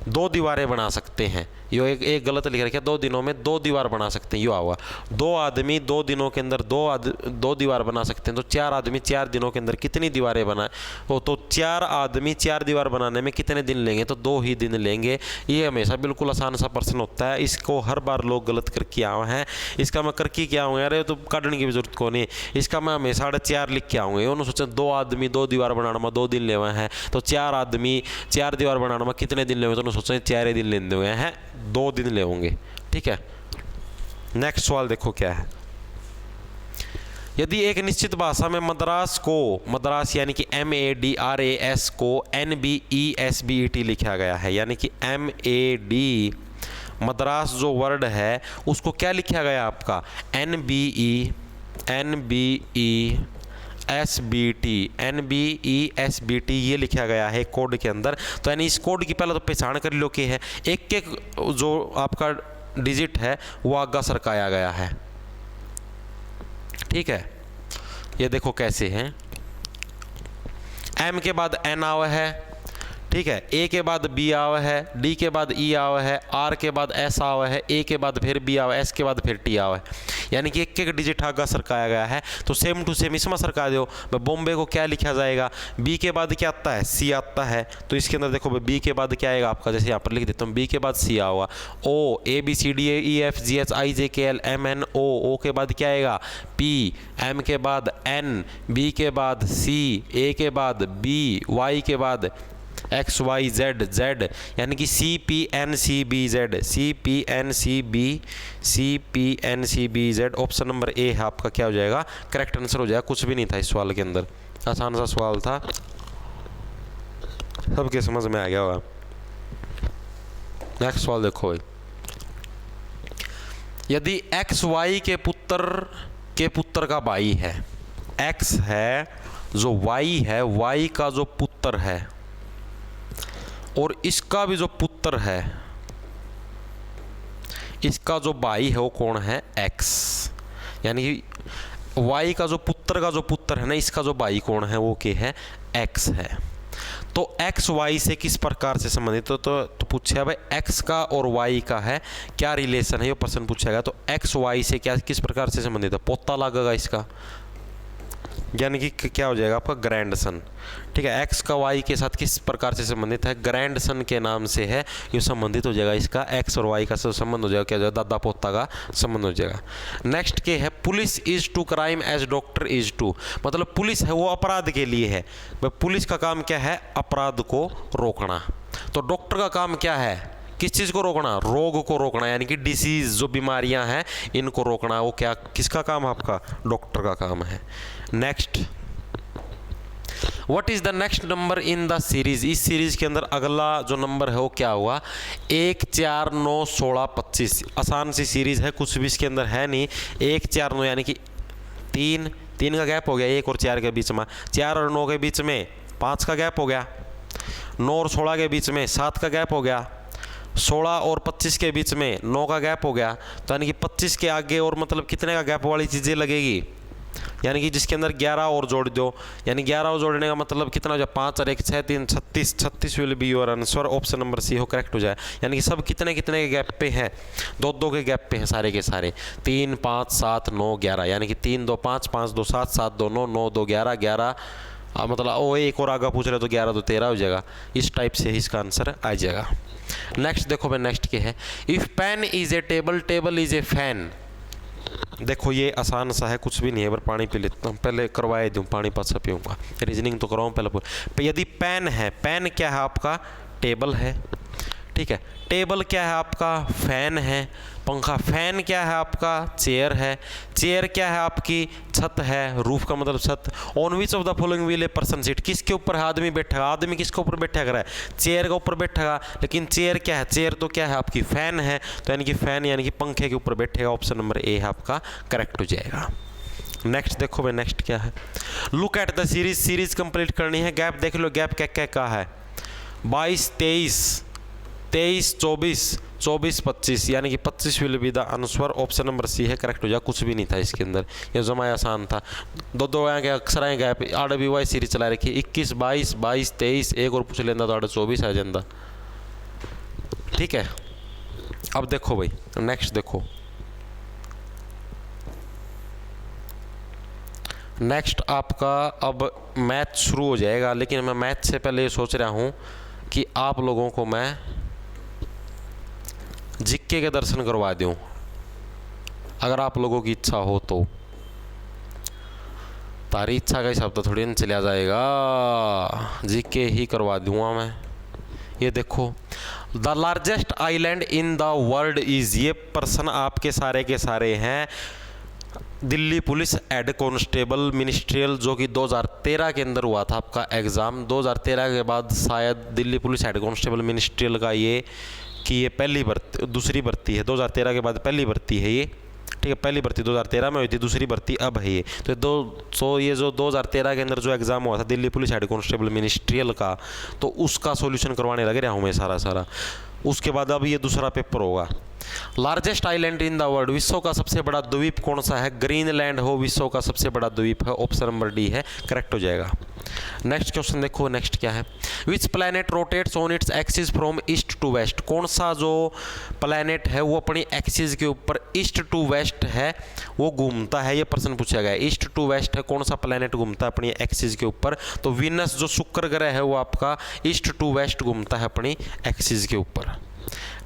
2 दीवारें बना सकते हैं, यो एक गलत लिख रखा है, 2 दिनों में 2 दीवार बना सकते हैं, यो हुआ 2 आदमी 2 दिनों के अंदर 2 दीवार बना सकते हैं, तो 4 आदमी 4 दिनों के अंदर कितनी दीवारें बनाए हो, तो 4 आदमी 4 दीवार बनाने में कितने दिन लेंगे, तो 2 ही दिन लेंगे। ये हमेशा बिल्कुल आसान सा प्रश्न होता है, इसको हर बार लोग गलत करके आए हैं, इसका मैं करके क्या आऊँगा, अरे तो काटने की भी जरूरत को नहीं, इसका मैं हमेशा 4 लिख के आऊँगा। उन्होंने सोचा 2 आदमी 2 दीवार बनाने में 2 दिन ले हुए हैं, तो 4 आदमी 4 दीवार बनाने में कितने दिन ले हुए, तो उन्होंने सोचा 4 दिन लेते हुए हैं, 2 दिन ले होंगे। ठीक है, नेक्स्ट सवाल देखो क्या है, यदि एक निश्चित भाषा में मद्रास यानी कि MADRAS को NBESBET लिखा गया है, यानी कि MAD मद्रास जो वर्ड है उसको क्या लिखा गया आपका NBESBT ये लिखा गया है कोड के अंदर। तो यानी इस कोड की पहले तो पहचान कर लो कि है एक एक जो आपका डिजिट है वो आगा सरकाया गया है। ठीक है, ये देखो कैसे हैं। M के बाद N आवा है, ठीक है, A के बाद B आवा है, D के बाद E आवा है, R के बाद S आवा है, A के बाद फिर B आवा है, S के बाद फिर T आवा है, यानी कि एक एक डिजिट आगा सरकाया गया है। तो सेम टू सेम इसमें सरका दो। बॉम्बे को क्या लिखा जाएगा, B के बाद क्या आता है, C आता है। तो इसके अंदर देखो B के बाद क्या आएगा आपका, जैसे यहाँ पर लिख देता हूँ, B के बाद C आएगा, O ABCDEFGHIJKL MNO, O के बाद क्या आएगा P, M के बाद N, B के बाद C, A के बाद B, Y के बाद XYZ, यानी कि CPNCBZ। ऑप्शन नंबर ए है आपका क्या हो जाएगा, करेक्ट आंसर हो जाएगा। कुछ भी नहीं था इस सवाल के अंदर, आसान सा सवाल था, सबके समझ में आ गया होगा। नेक्स्ट सवाल देखो, यदि XY के पुत्र का भाई है, X है जो Y है, Y का जो पुत्र है और इसका भी जो पुत्र है, इसका जो भाई है वो कौन है, X, यानी कि Y का जो पुत्र है ना, इसका जो भाई कौन है वो क्या है, X है। तो X Y से किस प्रकार से संबंधित तो पूछा भाई X का और Y का है क्या रिलेशन है, ये प्रश्न पूछेगा। तो X Y से क्या किस प्रकार से संबंधित है, पोता लगेगा इसका, यानी कि क्या हो जाएगा आपका ग्रैंडसन। ठीक है, X का Y के साथ किस प्रकार से संबंधित है, ग्रैंडसन के नाम से है, ये संबंधित हो जाएगा। इसका X और Y का संबंध हो जाएगा, क्या हो जाएगा, दादा पोता का संबंध हो जाएगा। नेक्स्ट के है, police is to crime as doctor is to, मतलब पुलिस है वो अपराध के लिए है। पुलिस का काम क्या है, अपराध को रोकना। तो डॉक्टर का काम क्या है, किस चीज़ को रोकना, रोग को रोकना, यानी कि डिसीज जो बीमारियां हैं इनको रोकना, वो क्या किसका काम है, आपका डॉक्टर का काम है। Next, what is the next number in the series, इस सीरीज के अंदर अगला जो नंबर है वो क्या हुआ, 1 4 9 16 25। आसान सी सीरीज है, कुछ भी इसके अंदर है नहीं। 1 4 9 यानी कि 3 का गैप हो गया 1 और 4 के बीच में, 4 और 9 के बीच में 5 का गैप हो गया, 9 और 16 के बीच में 7 का गैप हो गया, 16 और 25 के बीच में 9 का गैप हो गया। तो यानी कि 25 के आगे और मतलब कितने का गैप वाली चीज़ें लगेगी, यानी कि जिसके अंदर 11 और जोड़ दो, यानी 11 और जोड़ने का मतलब कितना हो जाए, 5 और 1 6 3 36 will be your answer. Option number C हो करेक्ट हो जाए। यानी कि सब कितने कितने के गैप पे हैं, 2 के गैप पे हैं सारे के सारे, 3 5 7 9 11, यानी कि 3 2 5 5 2 7 7 2 9 9 2 11 मतलब ओ एक और आगे पूछ रहे तो 11 2 13 हो जाएगा। इस टाइप से इसका आंसर आ जाएगा। नेक्स्ट देखो भाई, नेक्स्ट क्या है, if pen is a table, table is a fan. देखो ये आसान सा है, कुछ भी नहीं है, पर पानी पी लेता हूँ, पहले करवाए दूँ पानी पाछा पीऊँगा, रीजनिंग तो कराऊँ पहले। यदि पेन है, पेन क्या है आपका, टेबल है। ठीक है, टेबल क्या है आपका, फैन है। पंखा, फैन क्या है आपका, चेयर है। चेयर क्या है आपकी, छत है। रूफ का मतलब छत। On which of the following will a person sit, किसके ऊपर आदमी बैठेगा, आदमी किसके ऊपर बैठेगा, चेयर के ऊपर बैठेगा। लेकिन चेयर क्या है, चेयर तो क्या है आपकी, फैन है। तो यानी कि फैन यानी कि पंखे के ऊपर बैठेगा। ऑप्शन नंबर ए है आपका करेक्ट हो जाएगा। नेक्स्ट देखो भाई, नेक्स्ट क्या है, look at the series, series complete करनी है। गैप देख लो, गैप क्या क्या का है, 22 23 23 24 24 25, यानी कि 25 will be the answer. Option number C है करेक्ट हो जाए। कुछ भी नहीं था इसके अंदर, ये जमा आसान था। दो यहाँ के अक्सर आए गैप, आड़े भी वाई सीरीज चला रखी, 21 22 22 23, एक और पूछ लेना तो आड़े 24 आ जाता। ठीक है, अब देखो भाई, नेक्स्ट देखो, नेक्स्ट आपका अब मैथ शुरू हो जाएगा। लेकिन मैं मैथ से पहले ये सोच रहा हूँ कि आप लोगों को मैं जिक्के के दर्शन करवा दूं, अगर आप लोगों की इच्छा हो तो। तारी इच्छा का हिसाब तो थोड़ी न चला जाएगा, जिक्के ही करवा दूंगा मैं। ये देखो, the largest island in the world is, ये प्रश्न आपके सारे के सारे हैं Delhi police head constable ministerial, जो कि 2013 के अंदर हुआ था आपका एग्ज़ाम। 2013 के बाद शायद Delhi police head constable ministerial का ये कि ये पहली भर्ती, दूसरी भर्ती है। 2013 के बाद पहली भर्ती है ये, ठीक है। पहली भर्ती 2013 में हुई थी, दूसरी भर्ती अब है ये। तो ये जो 2013 के अंदर जो एग्ज़ाम हुआ था Delhi police head constable ministerial का, तो उसका सॉल्यूशन करवाने लग रहा हूँ मैं सारा। उसके बाद अब ये दूसरा पेपर होगा। Largest island in the world, विश्व का सबसे बड़ा द्वीप कौन सा है? ग्रीनलैंड हो विश्व का सबसे बड़ा द्वीप है। ऑप्शन नंबर डी है, करेक्ट हो जाएगा। नेक्स्ट क्वेश्चन देखो, नेक्स्ट क्या है? Which planet rotates on its axis from east to west, कौन सा जो प्लैनेट है वो अपनी एक्सिस के ऊपर ईस्ट टू वेस्ट है वो घूमता है? ये प्रश्न पूछा गया है। ईस्ट टू वेस्ट है, कौन सा प्लैनेट घूमता है अपनी एक्सिस के ऊपर? तो वीनस जो शुक्र ग्रह है वो आपका ईस्ट टू वेस्ट घूमता है अपनी एक्सिस के ऊपर।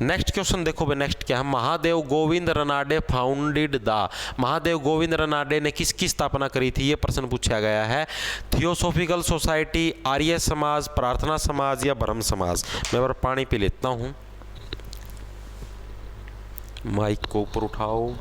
नेक्स्ट क्वेश्चन देखो भाई, नेक्स्ट क्या है? महादेव गोविंद रनाडे फाउंडेड द, महादेव गोविंद रनाडे ने किसकी स्थापना करी थी? ये प्रश्न पूछा गया है। थियोसॉफिकल सोसाइटी, आर्य समाज, प्रार्थना समाज या ब्रह्म समाज? मैं बार पानी पी लेता हूँ। माइक को ऊपर उठाओ।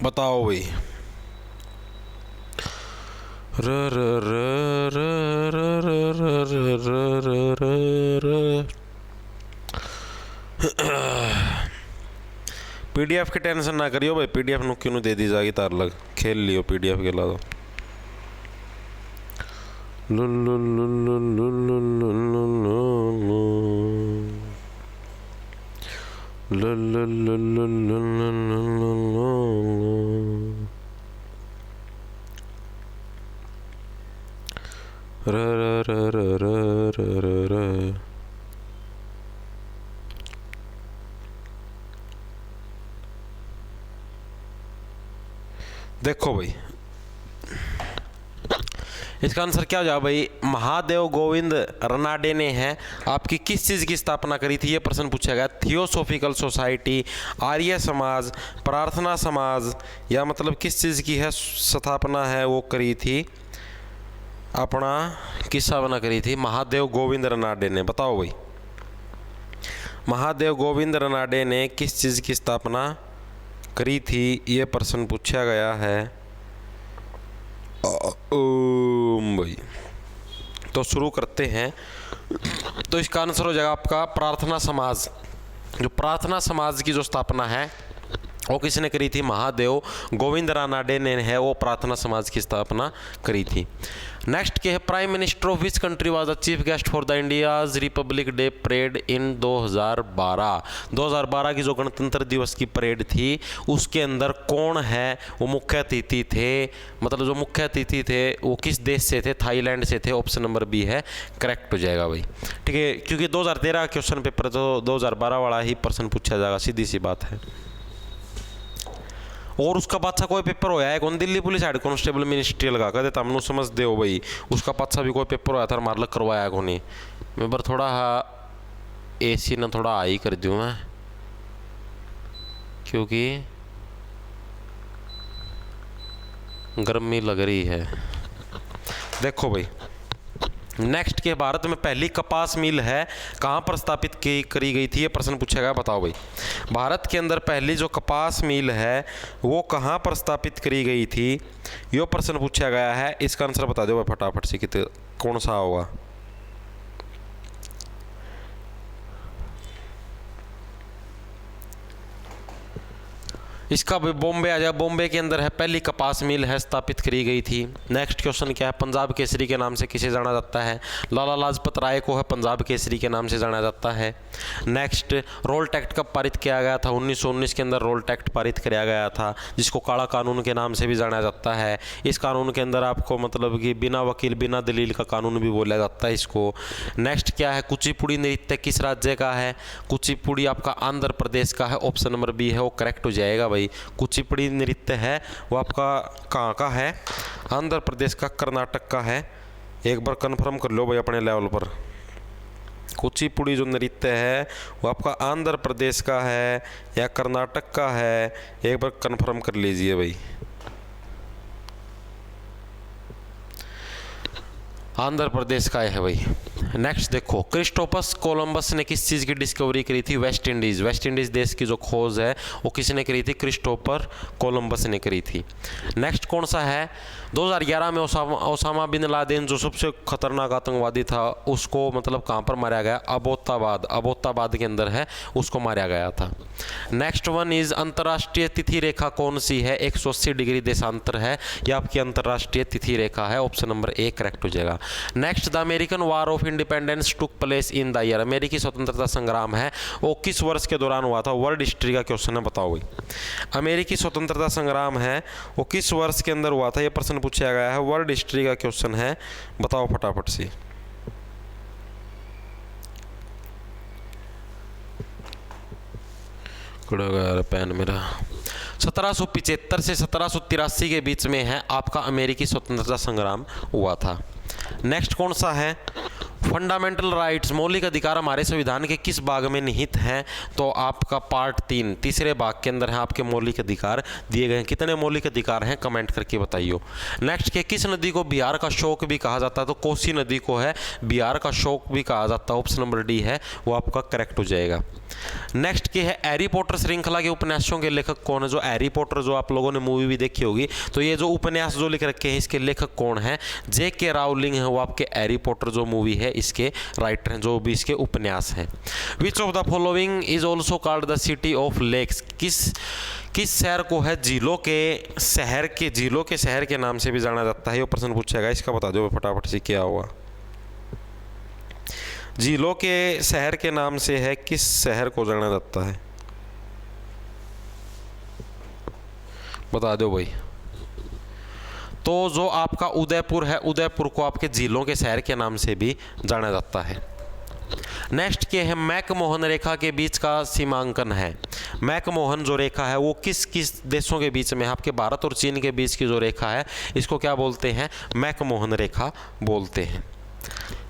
बताओ भाई। पीडीएफ की टेंशन ना करियो भाई, पीडीएफ नु क्यों दे दी जाएगी तार लग, खेल लियो पीडीएफ के ला दो। देखो भाई, इसका आंसर क्या हो जाएगा भाई? महादेव गोविंद रनाडे ने है आपकी किस चीज़ की स्थापना करी थी? ये प्रश्न पूछा गया। थियोसॉफिकल सोसाइटी, आर्य समाज, प्रार्थना समाज, या मतलब किस चीज़ की है स्थापना है वो करी थी? अपना किस स्थापना करी थी महादेव गोविंद रनाडे ने? बताओ भाई, महादेव गोविंद रनाडे ने किस चीज़ की स्थापना करी थी? ये प्रश्न पूछा गया है भाई। तो शुरू करते हैं। तो इसका आंसर हो जाएगा आपका प्रार्थना समाज। जो प्रार्थना समाज की जो स्थापना है वो किसने करी थी? महादेव गोविंद रनाडे ने है वो प्रार्थना समाज की स्थापना करी थी। नेक्स्ट क्या है? Prime minister of which country was the chief guest for the India's republic day parade in 2012? 2012 की जो गणतंत्र दिवस की परेड थी उसके अंदर कौन है वो मुख्य अतिथि थे? मतलब जो मुख्य अतिथि थे वो किस देश से थे? थाईलैंड से थे। ऑप्शन नंबर बी है, करेक्ट हो जाएगा भाई। ठीक है, क्योंकि 2013 क्वेश्चन पेपर तो 2012 वाला ही प्रश्न पूछा जाएगा, सीधी सी बात है। और उसका पाछा कोई पेपर होया है कौन? Delhi police head constable ministerial का कहते तमनु समझ दे हो भाई। उसका पाछा भी कोई पेपर होया था मार लग करवाया कौन? मैं पर थोड़ा एसी ना थोड़ा हाई कर दूँ मैं, क्योंकि गर्मी लग रही है। देखो भाई, नेक्स्ट के भारत में पहली कपास मिल है कहाँ पर स्थापित करी गई थी? ये प्रश्न पूछा गया। बताओ भाई, भारत के अंदर पहली जो कपास मिल है वो कहाँ पर स्थापित करी गई थी? ये प्रश्न पूछा गया है। इसका आंसर बता दो भाई फटाफट से, कितने कौन सा होगा? इसका भी बॉम्बे आ जाए। बॉम्बे के अंदर है पहली कपास मिल है स्थापित करी गई थी। नेक्स्ट क्वेश्चन क्या है? पंजाब केसरी के नाम से किसे जाना जाता है? लाला लाजपत राय को है पंजाब केसरी के नाम से जाना जाता है। नेक्स्ट, रोल टैक्ट कब पारित किया गया था? 1919 के अंदर रोल टैक्ट पारित किया गया था, जिसको काला कानून के नाम से भी जाना जाता है। इस कानून के अंदर आपको मतलब कि बिना वकील बिना दलील का कानून भी बोला जाता है इसको। नेक्स्ट क्या है? कुचिपुड़ी नृत्य किस राज्य का है? कुचिपुड़ी आपका आंध्र प्रदेश का है। ऑप्शन नंबर बी है वो करेक्ट हो जाएगा भाई। कुचिपुड़ी नृत्य है वो आपका कहाँ का है? आंध्र प्रदेश का, कर्नाटक का है। एक बार कंफर्म कर लो भाई अपने लेवल पर। कुचिपुड़ी जो नृत्य है वो आपका आंध्र प्रदेश का है या कर्नाटक का है, एक बार कंफर्म कर लीजिए भाई। आंध्र प्रदेश का है भाई। नेक्स्ट देखो, क्रिस्टोफर कोलंबस ने किस चीज़ की डिस्कवरी करी थी? West Indies. वेस्ट इंडीज़ देश की जो खोज है वो किसने करी थी? क्रिस्टोफर कोलंबस ने करी थी। नेक्स्ट कौन सा है? 2011 में ओसामा बिन लादेन जो सबसे खतरनाक आतंकवादी था उसको मतलब कहाँ पर मारा गया? अबोत्ताबाद के अंदर है, उसको मारा गया था। नेक्स्ट वन इज अंतर्राष्ट्रीय तिथि रेखा कौन सी है? 180 डिग्री देशांतर है, यह आपकी अंतर्राष्ट्रीय तिथि रेखा है। ऑप्शन नंबर ए करेक्ट हो जाएगा। Next, the American war of independence took place in the year. अमेरिकी स्वतंत्रता संग्राम है वो किस वर्ष के दौरान हुआ था? वर्ल्ड हिस्ट्री का क्वेश्चन है, बताओ भाई। अमेरिकी स्वतंत्रता संग्राम है वो किस वर्ष के अंदर हुआ था? ये प्रश्न पूछा गया है, वर्ल्ड हिस्ट्री का क्वेश्चन है, बताओ फटाफट से। पेन मेरा 1775 से 1783 के बीच में है आपका अमेरिकी स्वतंत्रता संग्राम हुआ था। नेक्स्ट कौन सा है? फंडामेंटल राइट्स, मौलिक अधिकार हमारे संविधान के किस भाग में निहित हैं? तो आपका पार्ट 3 तीसरे भाग के अंदर है आपके मौलिक अधिकार दिए गए हैं। कितने मौलिक अधिकार हैं कमेंट करके बताइए। नेक्स्ट के किस नदी को बिहार का शोक भी कहा जाता है? तो कोसी नदी को है बिहार का शोक भी कहा जाता है। ऑप्शन नंबर डी है वो आपका करेक्ट हो जाएगा। नेक्स्ट के है हैरी पॉटर श्रृंखला के उपन्यासों के लेखक कौन है? जो हैरी पॉटर जो आप लोगों ने मूवी भी देखी होगी, तो ये जो उपन्यास जो लिख रखे हैं इसके लेखक कौन है? J.K. राउलिंग है वो आपके हैरी पॉटर जो मूवी है इसके राइटर हैं, जो भी इसके उपन्यास हैं। Which of the following is also called the city of lakes? किस शहर को है झीलों के शहर के नाम से भी जाना जाता है? ये प्रश्न पूछेगा, इसका बता दो फटाफट से क्या हुआ। झीलों के शहर के नाम से है, किस शहर को जाना जाता है? बता दो भाई। तो जो आपका उदयपुर है, उदयपुर को आपके झीलों के शहर के नाम से भी जाना जाता है। नेक्स्ट के है मैकमोहन रेखा के बीच का सीमांकन है। मैकमोहन जो रेखा है वो किस किस देशों के बीच में है? आपके भारत और चीन के बीच की जो रेखा है इसको क्या बोलते हैं? मैकमोहन रेखा बोलते हैं।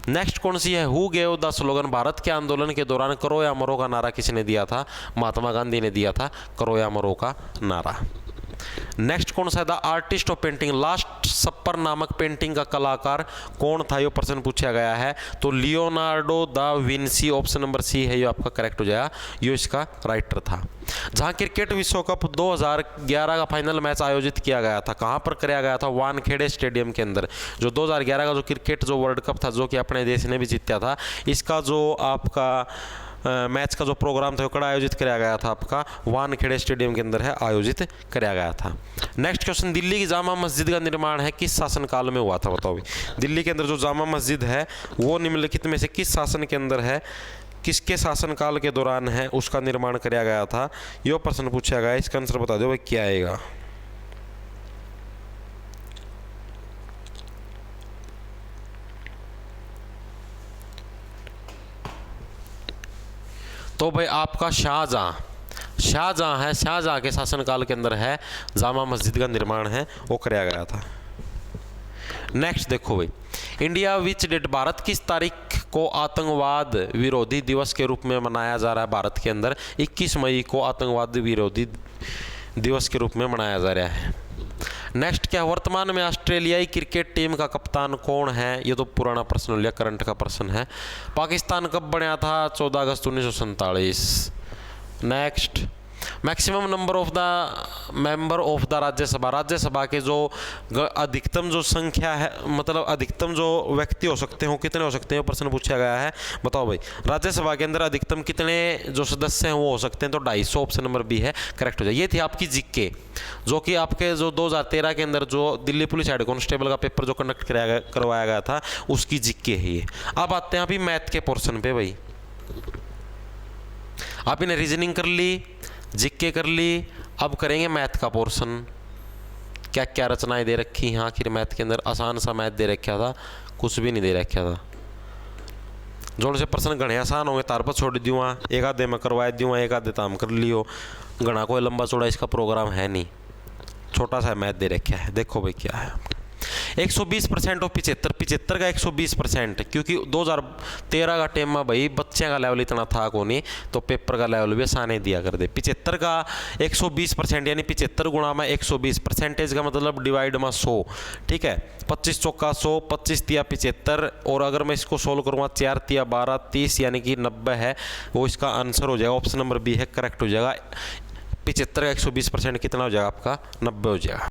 नेक्स्ट कौन सी है? Who gave the slogan? Bharat के आंदोलन के दौरान करो या मरो का नारा किसने दिया था? महात्मा गांधी ने दिया था करो या मरो का नारा। नेक्स्ट कौन सा है? The artist of painting, last supper नामक पेंटिंग का कलाकार कौन था? ये प्रश्न पूछा गया है। तो Leonardo da Vinci, option number C है ये आपका करेक्ट हो जाएगा, ये इसका राइटर था। जहां क्रिकेट विश्व कप 2011 का फाइनल मैच आयोजित किया गया था, कहां पर किया गया था? वानखेड़े स्टेडियम के अंदर। जो 2011 का जो क्रिकेट जो वर्ल्ड कप था जो कि अपने देश ने भी जीता था, इसका जो आपका मैच का जो प्रोग्राम था वो कड़ा आयोजित किया गया था? आपका वानखेड़े स्टेडियम के अंदर है आयोजित किया गया था। नेक्स्ट क्वेश्चन, दिल्ली की जामा मस्जिद का निर्माण है किस शासनकाल में हुआ था? बताओ भाई। दिल्ली के अंदर जो जामा मस्जिद है वो निम्नलिखित में से किस शासन के अंदर है, किसके शासनकाल के दौरान है उसका निर्माण किया गया था? ये प्रश्न पूछा गया, इसका आंसर बता दो भाई क्या आएगा। तो भाई आपका शाहजहां है, शाहजहां के शासनकाल के अंदर है जामा मस्जिद का निर्माण है वो किया गया था। नेक्स्ट देखो भाई, इंडिया विच डेट, भारत किस तारीख को आतंकवाद विरोधी दिवस के रूप में मनाया जा रहा है? भारत के अंदर 21 मई को आतंकवाद विरोधी दिवस के रूप में मनाया जा रहा है। नेक्स्ट क्या, वर्तमान में ऑस्ट्रेलियाई क्रिकेट टीम का कप्तान कौन है? ये तो पुराना प्रश्न हो लिया, करंट का प्रश्न है। पाकिस्तान कब बना था? 14 अगस्त 1947। Next, maximum number of the member of the Rajya Sabha, Rajya Sabha के जो अधिकतम जो संख्या है, मतलब अधिकतम जो व्यक्ति हो सकते हो कितने हो सकते हैं, प्रश्न पूछा गया है। बताओ भाई, राज्यसभा के अंदर अधिकतम कितने जो सदस्य हैं वो हो सकते हैं? तो 250, ऑप्शन नंबर बी है करेक्ट हो जाए। ये थी आपकी जीके, जो कि आपके जो 2013 के अंदर जो दिल्ली पुलिस हेड कांस्टेबल का पेपर जो कंडक्ट करवाया गया था उसकी जीके है ये। अब आते हैं अभी मैथ के पोर्शन पे भाई। आप इन्हें रीजनिंग कर ली, जीके कर ली, अब करेंगे मैथ का पोर्शन। क्या क्या रचनाएं दे रखी हैं आखिर मैथ के अंदर? आसान सा मैथ दे रखा था, कुछ भी नहीं दे रखा था। जो से प्रश्न घने आसान होंगे तार पर छोड़ दूँ, एक आधे में करवा दूँ, एक आधे ताम कर लियो, घना कोई लंबा चौड़ा इसका प्रोग्राम है नहीं, छोटा सा मैथ दे रखा है। देखो भाई क्या है, 120% ऑफ 75 का 120%, क्योंकि 2013 का टेम में भाई बच्चे का लेवल इतना था को नहीं, तो पेपर का लेवल भी आसानी दिया कर दे। 75 का 120% यानी 75 गुणा में 120, परसेंटेज का मतलब डिवाइड में 100, ठीक है। 25 चौका 100, 25 तिया 75, और अगर मैं इसको सोल्व करूँगा 4 तिया 12, 30 यानी कि 90 है, वो इसका आंसर हो जाएगा। ऑप्शन नंबर बी है, करेक्ट हो जाएगा। 75 का 120% कितना हो जाएगा आपका? 90 हो जाएगा।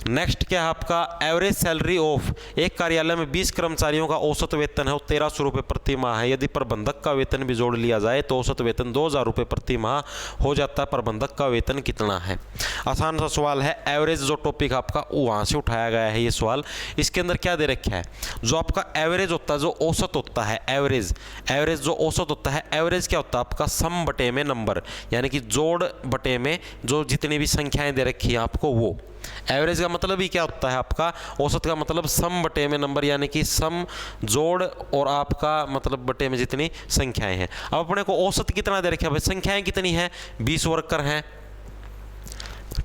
नेक्स्ट क्या है आपका? एवरेज सैलरी ऑफ, एक कार्यालय में 20 कर्मचारियों का औसत वेतन है वो 1300 रुपये प्रति माह है। यदि प्रबंधक का वेतन भी जोड़ लिया जाए तो औसत वेतन 2000 रुपये प्रति माह हो जाता है। प्रबंधक का वेतन कितना है? आसान सा सवाल है। एवरेज जो टॉपिक आपका वहाँ से उठाया गया है ये सवाल। इसके अंदर क्या दे रखा है? जो आपका एवरेज होता है, जो औसत होता है, एवरेज जो औसत होता है, एवरेज क्या होता है आपका? सम बटे में नंबर, यानी कि जोड़ बटे में जो जितनी भी संख्याएं दे रखी है आपको वो। एवरेज का मतलब ही क्या होता है आपका? औसत का मतलब सम बटे में नंबर, यानी कि सम जोड़ और आपका मतलब बटे में जितनी संख्याएं हैं। अब अपने को औसत कितना दे रखा है भाई? संख्याएं कितनी हैं? 20 वर्कर हैं,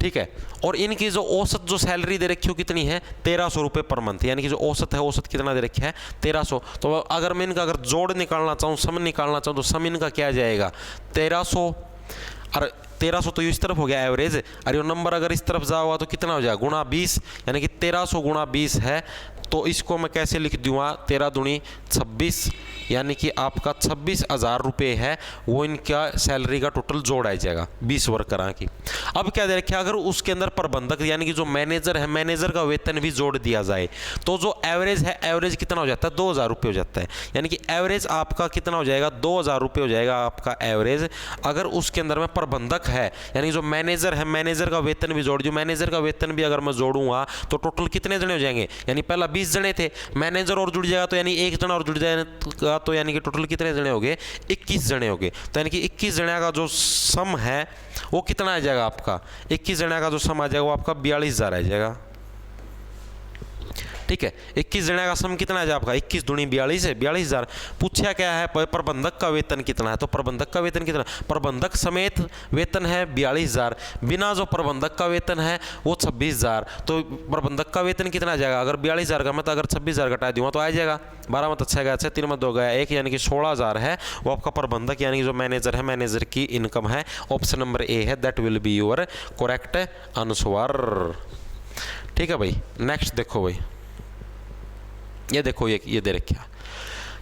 ठीक है। और इनकी जो औसत जो सैलरी दे रखी हो कितनी है? 1300 रुपये पर मंथ, यानी कि जो औसत है, औसत कितना दे रखा है? 1300। तो अगर मैं इनका अगर जोड़ निकालना चाहूँ, सम निकालना चाहूँ, तो सम इनका क्या जाएगा? 1300, और 1300 तो इस तरफ हो गया एवरेज, और ये नंबर अगर इस तरफ जाओगा तो कितना हो जाएगा? गुणा 20, यानी कि 1300 गुणा 20 है। तो इसको मैं कैसे लिख दूँगा? 13 दूनी 26, यानी कि आपका 26,000 रुपये है वो इनका सैलरी का टोटल जोड़ आ जाएगा 20 वर्करां की। अब क्या दे रखा है? अगर उसके अंदर प्रबंधक यानी कि जो मैनेजर है, मैनेजर का वेतन भी जोड़ दिया जाए तो जो एवरेज है, एवरेज कितना हो जाता है? 2000 रुपये हो जाता है। यानी कि एवरेज आपका कितना हो जाएगा? 2000 रुपये हो जाएगा आपका एवरेज। अगर उसके अंदर में प्रबंधक है, यानी जो मैनेजर है, मैनेजर का वेतन भी जोड़ दूँ, मैनेजर का वेतन भी अगर मैं जोड़ूंगा तो टोटल कितने जने हो जाएंगे? यानी पहला 20 जने थे, मैनेजर और जुड़ जाएगा तो यानी एक जना और जुड़ जाएगा, तो यानी कि टोटल कितने जने हो गए? 21 जने हो गए। तो यानी कि 21 जने का जो सम है वो कितना आ जाएगा आपका? 21 जने का जो सम आ जाएगा वो आपका 42,000 आ जाएगा, ठीक है। 21 जने का सम कितना है आपका? 21 दूनी 42 है, 42,000। पूछा क्या है? प्रबंधक का वेतन कितना है? तो प्रबंधक का वेतन कितना? प्रबंधक समेत वेतन है 42,000, बिना जो प्रबंधक का वेतन है वो 26,000। तो प्रबंधक का वेतन कितना आ जाएगा? अगर 42,000 का मैं तो अगर 26,000 घटा दूंगा तो आ जाएगा 12 में 6 गया 6, 3 में 2 गया 1, यानी कि 16,000 है वो आपका प्रबंधक यानी कि जो मैनेजर है, मैनेजर की इनकम है। ऑप्शन नंबर ए है, that will be your correct answer, ठीक है भाई। नेक्स्ट देखो भाई, ये देखो ये दे रखा।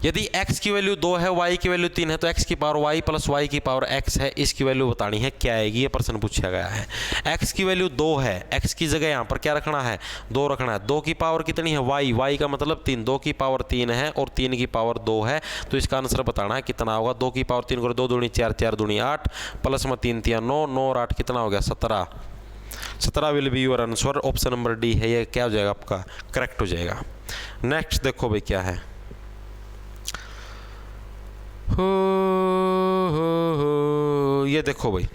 यदि x की वैल्यू 2 है, y की वैल्यू 3 है, तो x की पावर y प्लस y की पावर x है। इसकी वैल्यू बतानी है, क्या आएगी? ये प्रश्न पूछा गया है। x की वैल्यू 2 है, x की जगह यहाँ पर क्या रखना है? 2 रखना है। 2 की पावर कितनी है? y का मतलब 3, 2 की पावर 3 है और 3 की पावर 2 है। तो इसका आंसर बताना है कितना होगा? 2 की पावर 3 करो, 2 दूनी 4, 4 दूनी 8, प्लस में 3 तिया 9, 9 और 8 कितना हो गया? 17। 17 will be your answer. Option number D है, ये क्या हो जाएगा आपका? करेक्ट हो जाएगा। नेक्स्ट देखो भाई क्या है। ये देखो भाई,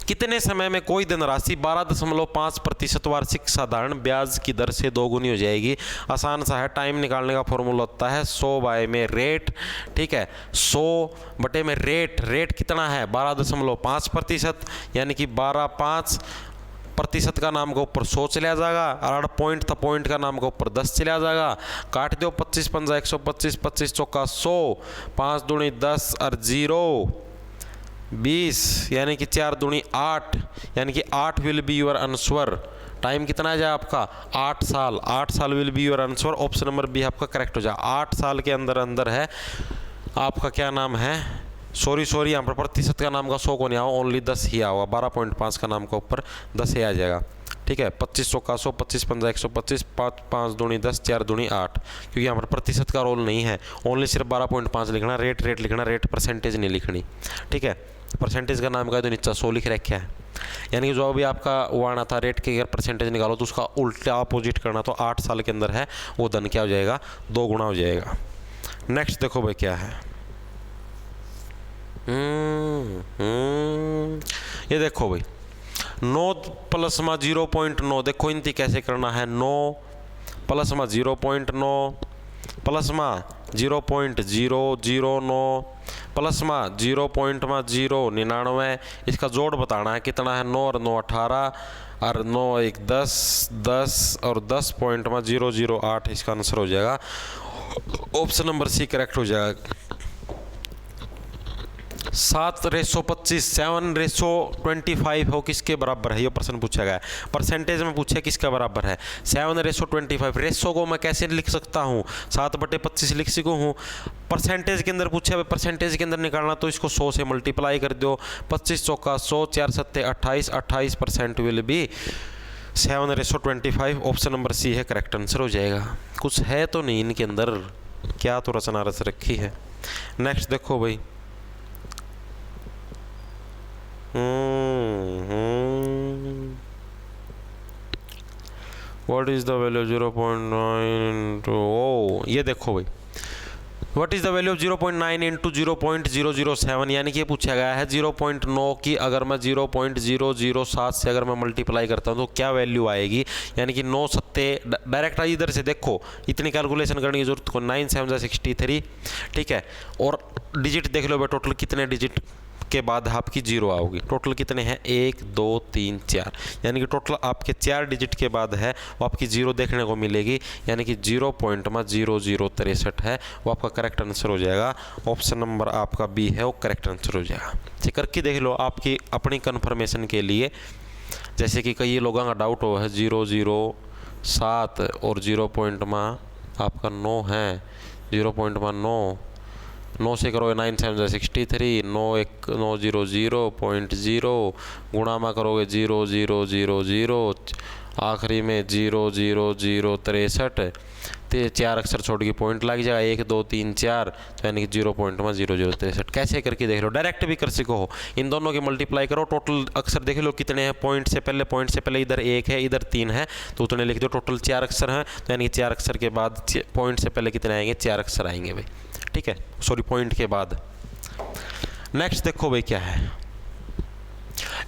कितने समय में कोई धनराशि 12.5% वार्षिक साधारण ब्याज की दर से दोगुनी हो जाएगी? आसान सा है, टाइम निकालने का फॉर्मूला होता है 100 बाय में रेट, ठीक है। 100 बटे में रेट कितना है? 12.5%, यानी कि 12.5% का नाम के ऊपर 100 चला जाएगा, और पॉइंट था, पॉइंट का नाम के ऊपर 10 चला जाएगा। काट दो 25 पंजा 125, 25 चौका 100, 5 दूनी 10 और 0 20, यानी कि 4 दूनी 8, यानी कि 8 will be your answer. Time कितना आ जाए आपका? 8 साल। 8 साल will be your answer. Option number B आपका करेक्ट हो जाए। 8 साल के अंदर है आपका क्या नाम है? सॉरी यहाँ पर प्रतिशत का नाम का 100 को नहीं आओ, ओनली 10 ही आओगा। 12.5 का नाम का ऊपर 10 ही आ जाएगा, ठीक है। 25 चौका 100, 25 पंजा 125, 5 दूनी 10, 4 दूनी 8, क्योंकि यहाँ पर प्रतिशत का रोल नहीं है, ओनली सिर्फ 12.5 लिखना। रेट लिखना, रेट परसेंटेज नहीं लिखनी, ठीक है। परसेंटेज का नाम का तो नीचे 100 लिख रखा है, यानी कि जो अभी आपका वो आना था रेट के अगर परसेंटेज निकालो तो उसका उल्टा अपोजिट करना। तो 8 साल के अंदर है वो धन क्या हो जाएगा? 2 गुना हो जाएगा। नेक्स्ट देखो भाई क्या है। ये देखो भाई, 9 प्लस में 0.9, देखो इनती कैसे करना है। 9 प्लस में 0.9 प्लस में 0.009 प्लस में 0.099, इसका जोड़ बताना है कितना है, 9 और 9 18 और 9 1 10 10 और 10.008 इसका आंसर हो जाएगा। ऑप्शन नंबर सी करेक्ट हो जाएगा। 7:25 7:25 हो किसके बराबर है, ये प्रश्न पूछा गया है। परसेंटेज में पूछा किसका बराबर है, 7:25। रेशो को मैं कैसे लिख सकता हूँ, 7/25 लिख सकूँ हूँ। परसेंटेज के अंदर पूछा है, परसेंटेज के अंदर निकालना तो इसको 100 से मल्टीप्लाई कर दो, 25 चौका 100, 4 7 28, 28% will be 7:25। Option number C है करेक्ट आंसर हो जाएगा। कुछ है तो नहीं इनके अंदर, क्या तो रचना रच रखी है। नेक्स्ट देखो भाई, व्हाट इज द वैल्यू 0.9 ओ, ये देखो भाई, what is the value of 0.9 into 0.007, यानी कि ये पूछा गया है 0.9 की अगर मैं 0.007 से अगर मैं मल्टीप्लाई करता हूँ तो क्या वैल्यू आएगी, यानी कि 9 सत्ते डायरेक्ट इधर से देखो, इतनी कैलकुलेशन करने की जरूरत को, 9 7 63, ठीक है। और डिजिट देख लो भाई, टोटल कितने डिजिट के बाद आपकी जीरो आओगी, टोटल कितने हैं 1 2 3 4, यानी कि टोटल आपके 4 डिजिट के बाद है वो आपकी जीरो देखने को मिलेगी, यानी कि 0.0063 है, वो आपका करेक्ट आंसर हो जाएगा। ऑप्शन नंबर आपका बी है वो करेक्ट आंसर हो जाएगा। ठीक करके देख लो आपकी अपनी कन्फर्मेशन के लिए, जैसे कि कई लोगों का डाउट हो है 0.07 और 0.9 आपका 9 है, 0.9 9 से करोगे 9 7 63, 9 1 9 0 0.0 गुणा में करोगे 0.000, आखिरी में 0.0063, तो 4 अक्षर छोड़ के पॉइंट लग जाएगा 1 2 3 4, तो यानी कि 0.0063। कैसे करके देख लो, डायरेक्ट भी कर सको हो, इन दोनों के मल्टीप्लाई करो, टोटल अक्षर देख लो कितने हैं, पॉइंट से पहले इधर 1 है इधर 3 है, तो उतने लिख दो, टोटल 4 अक्षर हैं, तो यानी कि 4 अक्षर के बाद पॉइंट से पहले कितने आएंगे, 4 अक्षर आएंगे भाई, ठीक है, सॉरी पॉइंट के बाद। नेक्स्ट देखो भाई क्या है,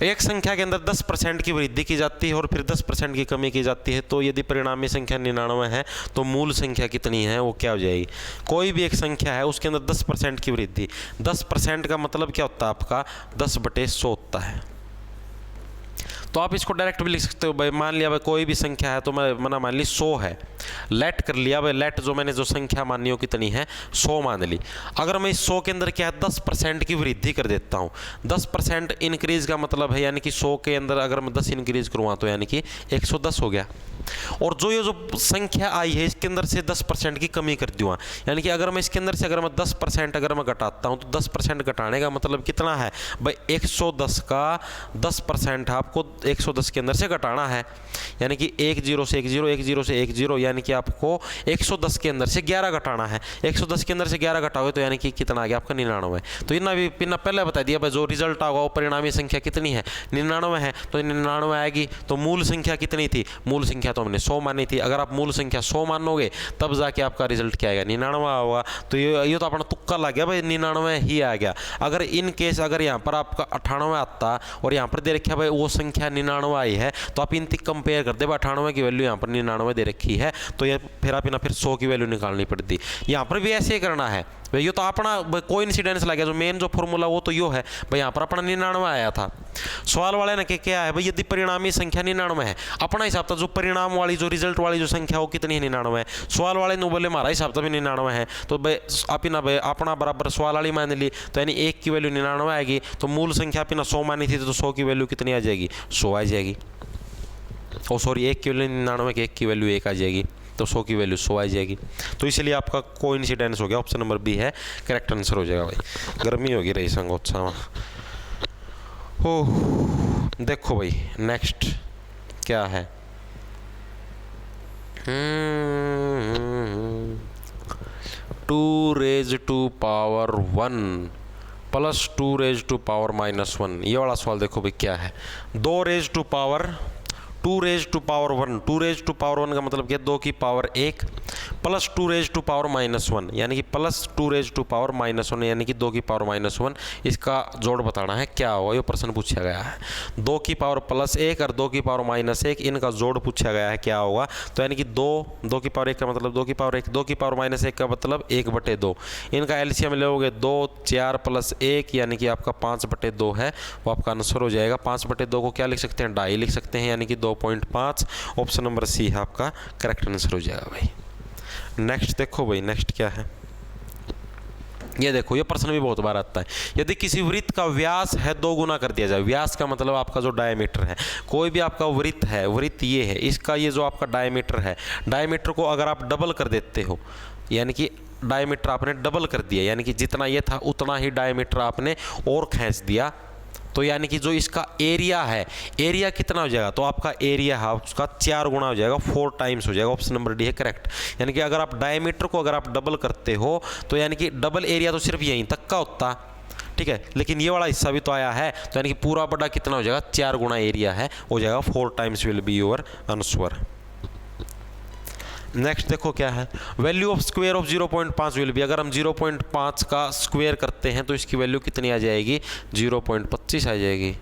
एक संख्या के अंदर 10% की वृद्धि की जाती है और फिर 10% की कमी की जाती है, तो यदि परिणामी संख्या 99 है तो मूल संख्या कितनी है, वो क्या हो जाएगी। कोई भी एक संख्या है उसके अंदर 10% की वृद्धि, 10% का मतलब क्या होता है आपका 10/100 होता है, तो आप इसको डायरेक्ट भी लिख सकते हो भाई। मान लिया भाई कोई भी संख्या है, तो मैंने मान ली 100 है, लेट कर लिया भाई, लेट जो मैंने जो संख्या मानी हो कितनी है 100 मान ली। अगर मैं इस 100 के अंदर क्या है 10% की वृद्धि कर देता हूँ, 10% इंक्रीज का मतलब है यानी कि 100 के अंदर अगर मैं 10 इंक्रीज करूँगा तो यानी कि 110 हो गया। और जो ये जो संख्या आई है इसके अंदर से 10% की कमी कर दूँगा, यानी कि अगर मैं इसके अंदर से अगर मैं 10% अगर मैं घटाता हूँ तो 10% घटाने का मतलब कितना है भाई 110 का 10% आपको 110 के अंदर से घटाना है, यानी कि 1 0 से 1 0 1 0 से 1 0, यानी कि आपको 110 के अंदर से 11 घटाना है। 110 के अंदर से 11 घटाओगे तो यानी कि कितना आ गया आपका 99। तो इतना भी पहले बता दिया भाई, जो रिजल्ट आएगा वो परिणामी संख्या कितनी है 99 है, तो 99 आएगी। तो मूल संख्या कितनी थी, मूल संख्या तो हमने 100 मानी थी, अगर आप मूल संख्या 100 मानोगे तब जाके आपका रिजल्ट क्या आएगा 99 होगा। तो ये तो अपना तुक्का लग गया भाई 99 ही आ गया। अगर इन केस अगर यहाँ पर आपका 98 आता और यहाँ पर दे रखा भाई वो संख्या 99 आई है, तो आप इन तक कंपेयर कर दे भाई 98 की वैल्यू यहाँ पर 99 दे रखी है, तो ये फिर आप फिर 100 की वैल्यू निकालनी पड़ती। यहाँ पर भी ऐसे ही करना है भाई, ये तो अपना कोइंसिडेंस लग गया, जो मेन जो फॉर्मूला वो तो यो है भाई, यहाँ पर अपना 99 आया था। सवाल वाले ने क्या है भाई, यदि परिणामी संख्या 99 है, अपना हिसाब था जो परिणाम वाली जो रिजल्ट वाली जो संख्या वो कितनी है 99 है। सवाल वाले ने बोले हमारा हिसाब था भी 99 है, तो भाई आप ना भाई अपना बराबर सवाल वाली मान ली, तो यानी 1 की वैल्यू 99 आएगी, तो मूल संख्या अपना 100 मानी थी, तो 100 की वैल्यू कितनी आ जाएगी 100 आ जाएगी। ओ सॉरी 1 की वैल्यू 99 की 1 की वैल्यू 1 आ जाएगी, तो 100 की वैल्यू 100 आ जाएगी। तो इसलिए आपका कोइंसिडेंस हो गया, ऑप्शन नंबर बी है करेक्ट आंसर हो जाएगा भाई। गर्मी होगी रही संगोत्सा हो। देखो भाई नेक्स्ट क्या है, 2 raised to power 1 plus 2 raised to power -1, ये वाला सवाल देखो भाई क्या है। 2 raised to power 2 raised to power 1, 2 raised to power 1 का मतलब क्या 2 की power 1 plus 2 raise to power -1 यानी कि प्लस 2 रेज टू पावर -1 यानी कि 2 की पावर -1 इसका जोड़ बताना है क्या होगा, ये प्रश्न पूछा गया है। 2 की पावर +1 और 2 की पावर -1 इनका जोड़ पूछा गया है क्या होगा, तो यानी कि 2 की पावर 1 का मतलब 2 की पावर 1, 2 की पावर -1 का मतलब 1/2, इनका एलसीएम लोगे 2 4 + 1 यानी कि आपका 5/2 है, वो आपका आंसर हो जाएगा। 5/2 को क्या लिख सकते हैं, 2.5 लिख सकते हैं यानी कि 2.5। ऑप्शन नंबर सी है आपका करेक्ट आंसर हो जाएगा भाई। नेक्स्ट देखो भाई, नेक्स्ट क्या है, ये देखो, ये प्रश्न भी बहुत बार आता है। यदि किसी वृत्त का व्यास है 2 गुना कर दिया जाए, व्यास का मतलब आपका जो डायमीटर है, कोई भी आपका वृत्त है, वृत्त ये है, इसका ये जो आपका डायमीटर है, डायमीटर को अगर आप डबल कर देते हो, यानी कि डायमीटर आपने डबल कर दिया, यानी कि जितना ये था उतना ही डायमीटर आपने और खींच दिया, तो यानी कि जो इसका एरिया है, एरिया कितना हो जाएगा, तो आपका एरिया है उसका 4 गुना हो जाएगा, 4 टाइम्स हो जाएगा। ऑप्शन नंबर डी है करेक्ट। यानी कि अगर आप डायमीटर को अगर आप डबल करते हो तो यानी कि डबल एरिया तो सिर्फ यहीं तक का होता, ठीक है, लेकिन ये वाला हिस्सा भी तो आया है, तो यानी कि पूरा बड़ा कितना हो जाएगा, 4 गुना एरिया है, हो जाएगा 4 times will be your answer. Next देखो क्या है, value of square of 0.5 will be, अगर हम 0.5 का स्क्वायर करते हैं तो इसकी वैल्यू कितनी आ जाएगी, 0.25 आ जाएगी,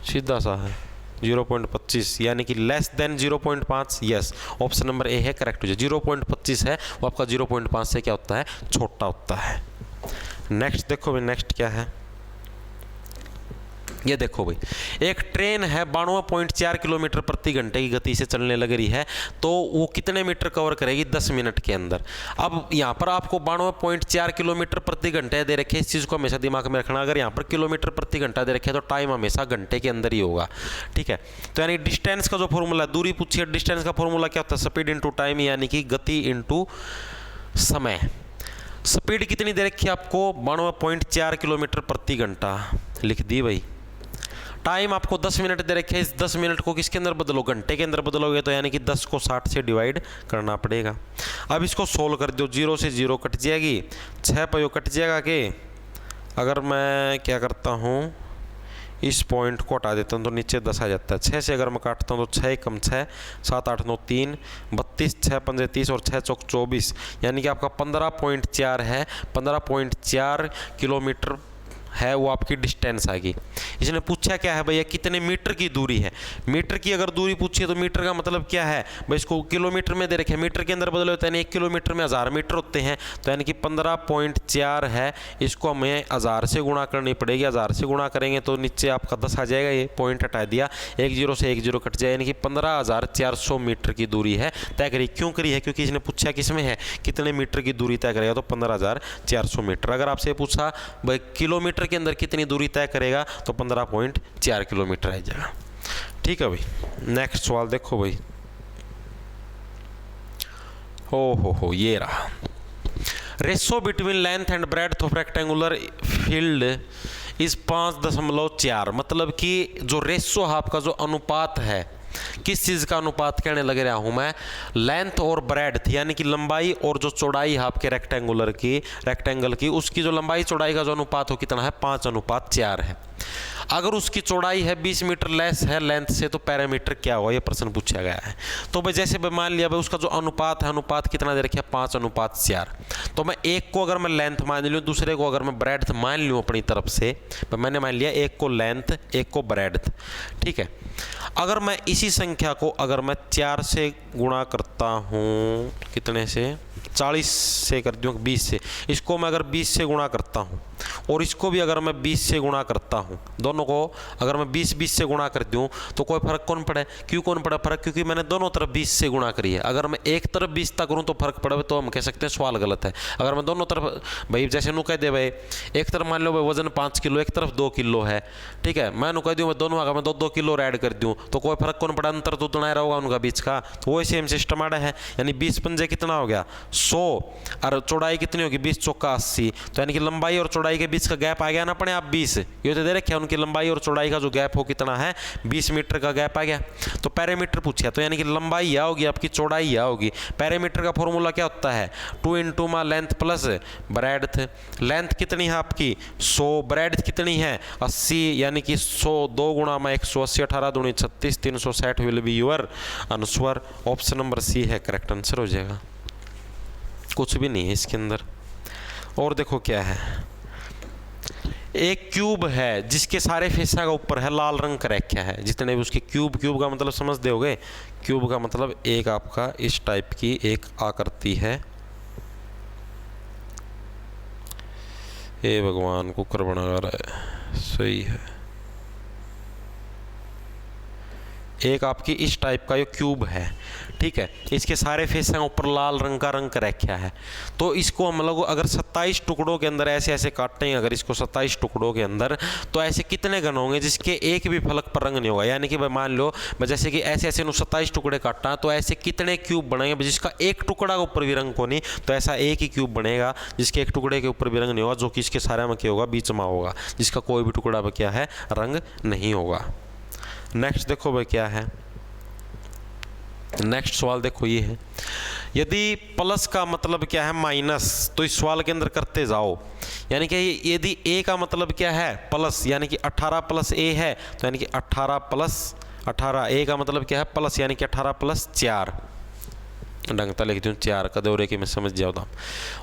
सीधा सा है 0.25 यानी कि less than 0.5। Yes, option number A है करेक्ट हो जाए। 0.25 है वो आपका 0.5 से क्या होता है, छोटा होता है। नेक्स्ट देखो भाई, नेक्स्ट क्या है, ये देखो भाई, एक ट्रेन है 92.4 किलोमीटर प्रति घंटे की गति से चलने लग रही है, तो वो कितने मीटर कवर करेगी 10 मिनट के अंदर। अब यहाँ पर आपको 92.4 किलोमीटर प्रति घंटे दे रखे, इस चीज़ को हमेशा दिमाग में रखना। अगर यहाँ पर किलोमीटर प्रति घंटा दे रखे तो टाइम हमेशा घंटे के अंदर ही होगा, ठीक है। तो यानी डिस्टेंस का जो फॉर्मूला, दूरी पूछी है, डिस्टेंस का फॉर्मूला क्या होता है, स्पीड इंटू टाइम, यानी कि गति इंटू समय। स्पीड कितनी दे रखी है आपको, 92.4 किलोमीटर प्रति घंटा लिख दी भाई। टाइम आपको 10 मिनट दे रखे, इस 10 मिनट को किसके अंदर बदलो, घंटे के अंदर बदलोगे, तो यानी कि 10 को 60 से डिवाइड करना पड़ेगा। अब इसको सोल्व कर दो, 0 से 0 कट जाएगी, 6 पयो कट जाएगा कि अगर मैं क्या करता हूँ, इस पॉइंट को हटा देता हूँ तो नीचे 10 आ जाता है। 6 से अगर मैं काटता हूँ तो 6 कम 6, 7 8 9 3 32, 6 15 30 और 6 चौक 24, यानी कि आपका 15.4 है, 15.4 किलोमीटर है वो आपकी डिस्टेंस आ गई। इसने पूछा क्या है भैया, कितने मीटर की दूरी है। मीटर की अगर दूरी पूछी है तो मीटर का मतलब क्या है भाई, इसको किलोमीटर में दे रखे, मीटर के अंदर बदले होते हैं, 1 किलोमीटर में 1000 मीटर होते हैं, तो यानी कि 15.4 है, इसको हमें 1000 से गुणा करनी पड़ेगी। 1000 से गुणा करेंगे तो नीचे आपका 10 आ जाएगा, ये पॉइंट हटा दिया, 1 0 से 1 0 कट जाए, यानी कि 15,400 मीटर की दूरी है तय करी। क्यों करी है, क्योंकि इसने पूछा किसमें है, कितने मीटर की दूरी तय करेगा, तो 15,400 मीटर। अगर आपसे पूछा भाई किलोमीटर के अंदर कितनी दूरी तय करेगा, तो 15.4 किलोमीटर आ जाएगा, ठीक है भाई। नेक्स्ट सवाल देखो भाई, हो ये रहा, ratio between length and breadth of rectangular field is 5.4, मतलब कि जो रेशो है आपका, जो अनुपात है, किस चीज़ का अनुपात कहने लग रहा हूं मैं, लेंथ और ब्रेड्थ, यानी कि लंबाई और जो चौड़ाई है आपके रेक्टेंगल की, उसकी जो लंबाई चौड़ाई का जो अनुपात हो कितना है, 5:4 है। अगर उसकी चौड़ाई है 20 मीटर लेस है लेंथ से, तो पैरामीटर क्या होगा, ये प्रश्न पूछा गया है। तो भाई जैसे भाई मान लिया भाई उसका जो अनुपात है, अनुपात कितना दे रखा है, 5:4, तो मैं एक को अगर मैं लेंथ मान लूँ, दूसरे को अगर मैं ब्रेड्थ मान लूँ अपनी तरफ से, मैंने मान लिया एक को लेंथ एक को ब्रेड्थ, ठीक है। अगर मैं इसी संख्या को अगर मैं 4 से गुणा करता हूँ, कितने से, 40 से कर दूँ, 20 से, इसको मैं अगर 20 से गुणा करता हूँ और इसको भी अगर मैं 20 से गुणा करता हूँ, दोनों को अगर मैं 20 से गुणा कर दूँ, तो कोई फर्क कौन पड़े, क्यों कौन पड़ा फर्क, क्योंकि मैंने दोनों तरफ 20 से गुणा करी है। अगर मैं एक तरफ 20 तक करूँ तो फर्क पड़े, तो हम कह सकते हैं सवाल गलत है। अगर मैं दोनों तरफ भाई, जैसे नु कह दे भाई, एक तरफ मान लो भाई वजन 5 किलो, एक तरफ 2 किलो है, ठीक है, मैं नु कह दूँ मैं दोनों अगर मैं 2 किलो ऐड कर दूँ, तो कोई फर्क कौन पड़ा, अंतर तो उतना रहा उनका बीच का, तो वही सेम सिस्टम आड़ा है। यानी 20 पंजे कितना हो गया, 100, और चौड़ाई कितनी होगी, 20 चौका 80, तो यानी कि लंबाई और चौड़ाई के बीच का गैप आ गया ना अपने आप 20, ये तो दे रखे उनकी लंबाई और चौड़ाई का जो गैप हो कितना है, 20 मीटर का गैप आ गया। तो पैरामीटर पूछा, तो यानी कि लंबाई या होगी आपकी, चौड़ाई या होगी। पैरामीटर का फॉर्मूला क्या होता है, 2 × मा लेंथ प्लस ब्रेड्थ। लेंथ कितनी है आपकी 100, ब्रेड्थ कितनी है 80, यानी कि 100 2 × मा 180, 18 दूनी 36, 360 will be your answer. Option number C है करेक्ट आंसर हो जाएगा। कुछ भी नहीं है इसके अंदर। और देखो क्या है, एक क्यूब है जिसके सारे फेसा का ऊपर है लाल रंग का रखा है, जितने भी उसके क्यूब, क्यूब का मतलब समझ दोगे, क्यूब का मतलब एक आपका इस टाइप की एक आकृति है। हे भगवान, कुकर बना रहा है, सही है। एक आपकी इस टाइप का ये क्यूब है, ठीक है, इसके सारे फेस ऊपर लाल रंग का रंग रखा है। तो इसको हम लोग अगर 27 टुकड़ों के अंदर ऐसे ऐसे काटते हैं, अगर इसको 27 टुकड़ों के अंदर, तो ऐसे कितने घन होंगे जिसके एक भी फलक पर रंग नहीं होगा। यानी कि भाई मान लो मैं जैसे कि ऐसे ऐसे 27 टुकड़े काटा, तो ऐसे कितने क्यूब बनेंगे जिसका एक टुकड़ा के ऊपर भी रंग को नहीं, तो ऐसा एक ही क्यूब बनेगा जिसके एक टुकड़े के ऊपर भी रंग नहीं होगा, जो कि इसके सारे में क्या होगा, बीच में होगा, जिसका कोई भी टुकड़ा पर क्या है, रंग नहीं होगा। नेक्स्ट देखो भाई क्या है, नेक्स्ट सवाल देखो ये है, यदि प्लस का मतलब क्या है माइनस, तो इस सवाल के अंदर करते जाओ। यानी कि यदि ए का मतलब क्या है प्लस, यानी कि 18 प्लस ए है, तो यानी कि 18 प्लस 18, ए का मतलब क्या है प्लस, यानी कि 18 प्लस 4, ढंगता लिखती हूँ 4 का दौरे की मैं समझ जाता।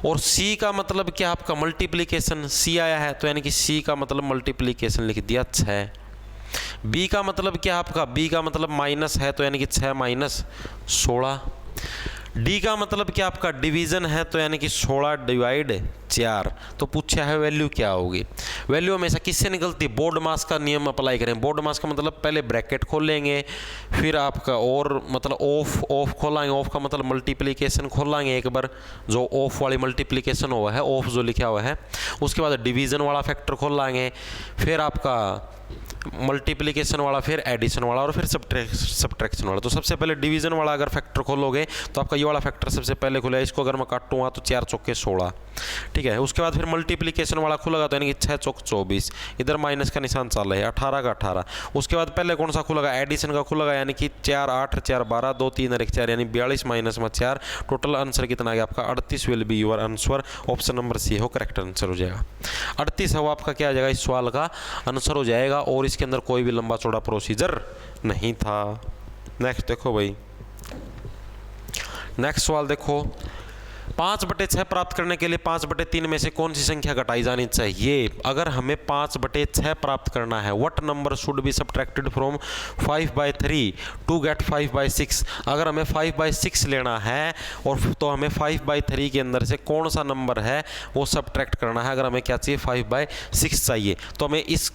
और सी का मतलब क्या आपका मल्टीप्लीकेशन, सी आया है तो यानी कि सी का मतलब मल्टीप्लीकेशन लिख दिया 6। बी का मतलब क्या आपका, बी का मतलब माइनस है तो यानी कि 6 माइनस 16। डी का मतलब क्या आपका डिवीजन है तो यानी कि 16 डिवाइड 4। तो पूछा है वैल्यू क्या होगी। वैल्यू हमेशा किससे निकलती है, बोर्ड मास का नियम अप्लाई करें। बोर्ड मास का मतलब पहले ब्रैकेट खोलेंगे, फिर आपका और मतलब ऑफ खोलेंगे, ऑफ का मतलब मल्टीप्लिकेशन खोलेंगे एक बार, जो ऑफ वाली मल्टीप्लिकेशन हुआ है, ऑफ जो लिखा हुआ है, उसके बाद डिवीजन वाला फैक्टर खोलेंगे, फिर आपका मल्टीप्लिकेशन वाला, फिर एडिशन वाला, और फिर सब्ट्रैक्शन वाला। तो सबसे पहले डिवीजन वाला अगर फैक्टर खोलोगे तो आपका ये वाला फैक्टर सबसे पहले खुलेगा, इसको अगर मैं काटूंगा तो 4 चौके 16, ठीक है। उसके बाद फिर मल्टीप्लिकेशन वाला खुलेगा तो यानी कि 6 चौक 24, इधर माइनस का निशान चल रहा है, 18 का 18। उसके बाद पहले कौन सा खुलेगा, एडिशन का खुलेगा, यानी कि 4 8 4 12 2 3 और 1 4, यानी 42 माइनस में 4। टोटल आंसर कितना आ गया आपका 38 will be your answer. Option number C हो करेक्ट आंसर हो जाएगा। 38 है वो आपका क्या आ जाएगा, इस सवाल का आंसर हो जाएगा, और इसके अंदर कोई भी लंबा चौड़ा प्रोसीजर नहीं था। नेक्स्ट देखो भाई, नेक्स्ट सवाल देखो, 5/6 प्राप्त करने के लिए 5/3 में से कौन सी संख्या घटाई जानी चाहिए। अगर हमें 5/6 प्राप्त करना है, what number should be subtracted from 5/3 to get 5/6। अगर हमें 5/6 लेना है और तो हमें 5/3 के अंदर से कौन सा नंबर है वो सब्ट्रैक्ट करना है। अगर हमें क्या चाहिए, 5/6 चाहिए, तो हमें इस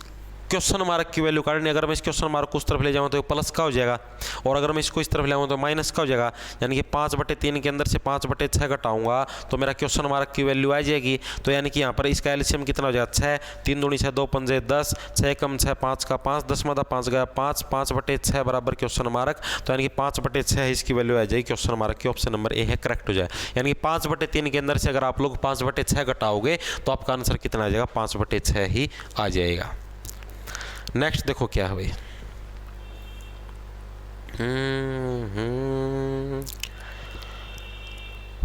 क्वेश्चन मार्क की वैल्यू काटनी। अगर मैं इस क्वेश्चन मार्क को उस तरफ ले जाऊँ तो प्लस का हो जाएगा, और अगर मैं इसको इस तरफ ले आऊँ तो माइनस का हो जाएगा। यानी कि 5/3 के अंदर से 5/6 घटाऊंगा तो मेरा क्वेश्चन मार्क की वैल्यू आ जाएगी। तो यानी कि यहाँ पर इसका एलसीएम कितना हो जाएगा, 6 3 दूनी 6 2 पंजे 10, 6 कम 6 5 का 5, 10 में 5 गया 5, 5/6 बराबर क्वेश्चन मार्क। तो यानी कि 5/6 है इसकी वैल्यू आ जाएगी क्वेश्चन मार्क की, ऑप्शन नंबर ए है करेक्ट हो जाए। यानी कि 5/3 के अंदर से अगर आप लोग 5/6 घटाओगे तो आपका आंसर कितना आ जाएगा, 5/6 ही आ जाएगा। नेक्स्ट देखो क्या है भाई,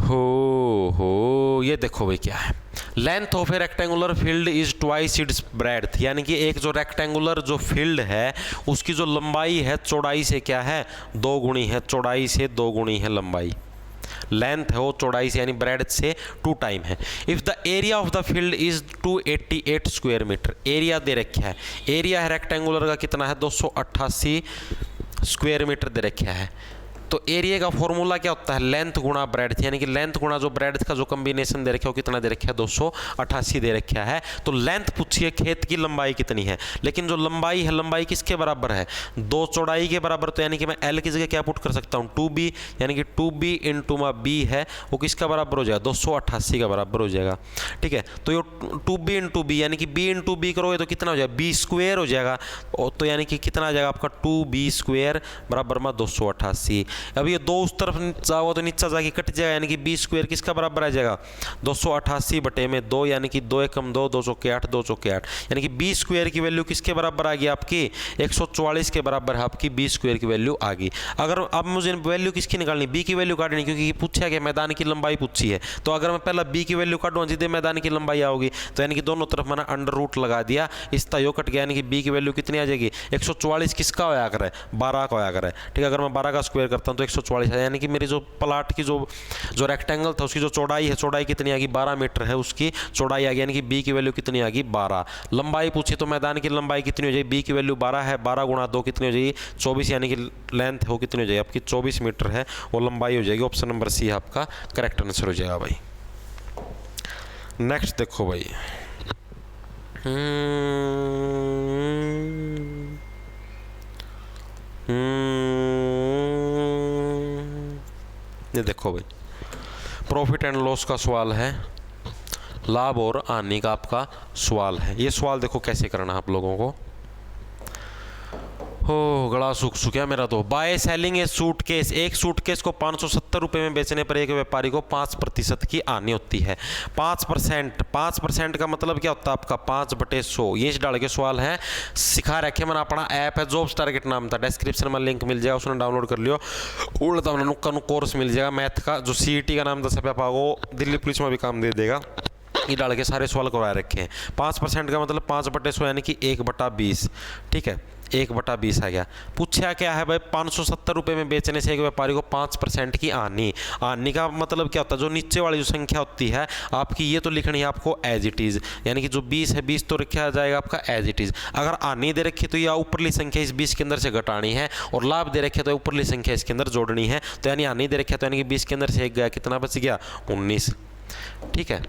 हो ये देखो भाई क्या है, length of A rectangular field is twice its breadth. यानी कि एक जो रेक्टेंगुलर जो फील्ड है उसकी जो लंबाई है चौड़ाई से क्या है, 2 गुणी है, चौड़ाई से 2 गुणी है लंबाई। लेंथ है वो चौड़ाई से यानी ब्रेड्थ से 2 टाइम है। If the area of the field is 288 square metre, area दे रखा है, एरिया है रेक्टेंगुलर का कितना है, 288 स्क्वायर मीटर दे रखा है। तो एरिया का फॉर्मूला क्या होता है, लेंथ गुणा ब्रेड्थ, यानी कि लेंथ गुणा जो ब्रेड्थ का जो कॉम्बिनेशन दे रखा है वो कितना दे रखा है, 288 दे रखा है। तो लेंथ पूछिए खेत की लंबाई कितनी है, लेकिन जो लंबाई है लंबाई किसके बराबर है, 2 चौड़ाई के बराबर। तो यानी कि मैं एल की जगह क्या पुट कर सकता हूँ, 2b, यानी कि 2b इंटू मा b है वो किसका बराबर हो जाएगा, 288 का बराबर हो जाएगा, ठीक है। तो ये 2b इंटू b, यानी कि b इंटू b करोगे तो कितना हो जाएगा, b स्क्वायर हो जाएगा। तो यानी कि कितना आ जाएगा आपका 2b स्क्वायर बराबर में 288। अब ये 2 उस तरफ जाओ तो नीचे जाके कट जाएगा, यानी कि बी स्क्वायर किसका बराबर आ जाएगा, 288/2, यानी कि 2 एकम 2, 2 चौके 8, 2 चौके 8, यानी कि बी स्क्वायर की वैल्यू किसके बराबर आ गई आपकी, 144 के बराबर है आपकी बी स्क्वायर की वैल्यू आ गई। अगर अब मुझे वैल्यू किसकी निकालनी, बी की वैल्यू काटनी, क्योंकि पूछा गया मैदान की लंबाई पूछी है। तो अगर मैं पहला बी की वैल्यू काटूँ जितने मैदान की लंबाई आओगी, तो यानी कि दोनों तरफ मैंने अंडर रूट लगा दिया, इस यो कट गया, यानी कि बी की वैल्यू कितनी आ जाएगी, 144 किसका होया करे, 12 का होया करे, ठीक है। अगर मैं 12 का स्क्वायर करता करता हूँ तो 144 है, यानी कि मेरी जो प्लाट की जो रेक्टेंगल था उसकी जो चौड़ाई है, चौड़ाई कितनी आ गई 12 मीटर है, उसकी चौड़ाई आ गई, यानी कि बी की वैल्यू कितनी आ गई 12। लंबाई पूछी तो मैदान की लंबाई कितनी हो जाएगी, बी की वैल्यू 12 है, 12 गुणा 2 कितनी हो जाएगी 24, यानी कि लेंथ हो कितनी हो जाएगी आपकी 24 मीटर है, वो लंबाई हो जाएगी। ऑप्शन नंबर सी आपका करेक्ट आंसर हो जाएगा भाई। नेक्स्ट देखो भाई, ये देखो भाई, प्रॉफिट एंड लॉस का सवाल है, लाभ और हानि का आपका सवाल है। ये सवाल देखो कैसे करना है आप लोगों को। हो गला सूख चुका मेरा तो। बाय सेलिंग ए सूटकेस, एक सूटकेस को 570 रुपये में बेचने पर एक व्यापारी को 5% की हानि होती है। 5% का मतलब क्या होता है आपका 5/100। ये डाल के सवाल है, सिखा रखे मैंने, अपना ऐप है जॉब्स टारगेट नाम था, डिस्क्रिप्शन में लिंक मिल जाएगा, उसने डाउनलोड कर लियो। उल्टा नुक्का कोर्स मिल जाएगा मैथ का, जो CET का नाम 10 रुपया पाओ, दिल्ली पुलिस में भी काम दे देगा। ये डाल के सारे सवाल करवा रखे हैं। 5% का मतलब 5/100 यानी कि 1/20, ठीक है, 1/20 आ गया। पूछा क्या है भाई, 570 रुपये में बेचने से एक व्यापारी को 5% की हानि। हानि का मतलब क्या होता है, जो नीचे वाली जो संख्या होती है आपकी, ये तो लिखनी है आपको एज इट इज़, यानी कि जो 20 है 20 तो रखा जाएगा आपका एज इट इज़। अगर हानि दे रखी तो यह ऊपरली संख्या इस 20 के अंदर से घटानी है, और लाभ दे रखे तो ऊपरली संख्या इसके अंदर जोड़नी है। तो यानी हानि दे रखा तो यानी कि 20 के अंदर से एक गया, कितना बच गया 19, ठीक है।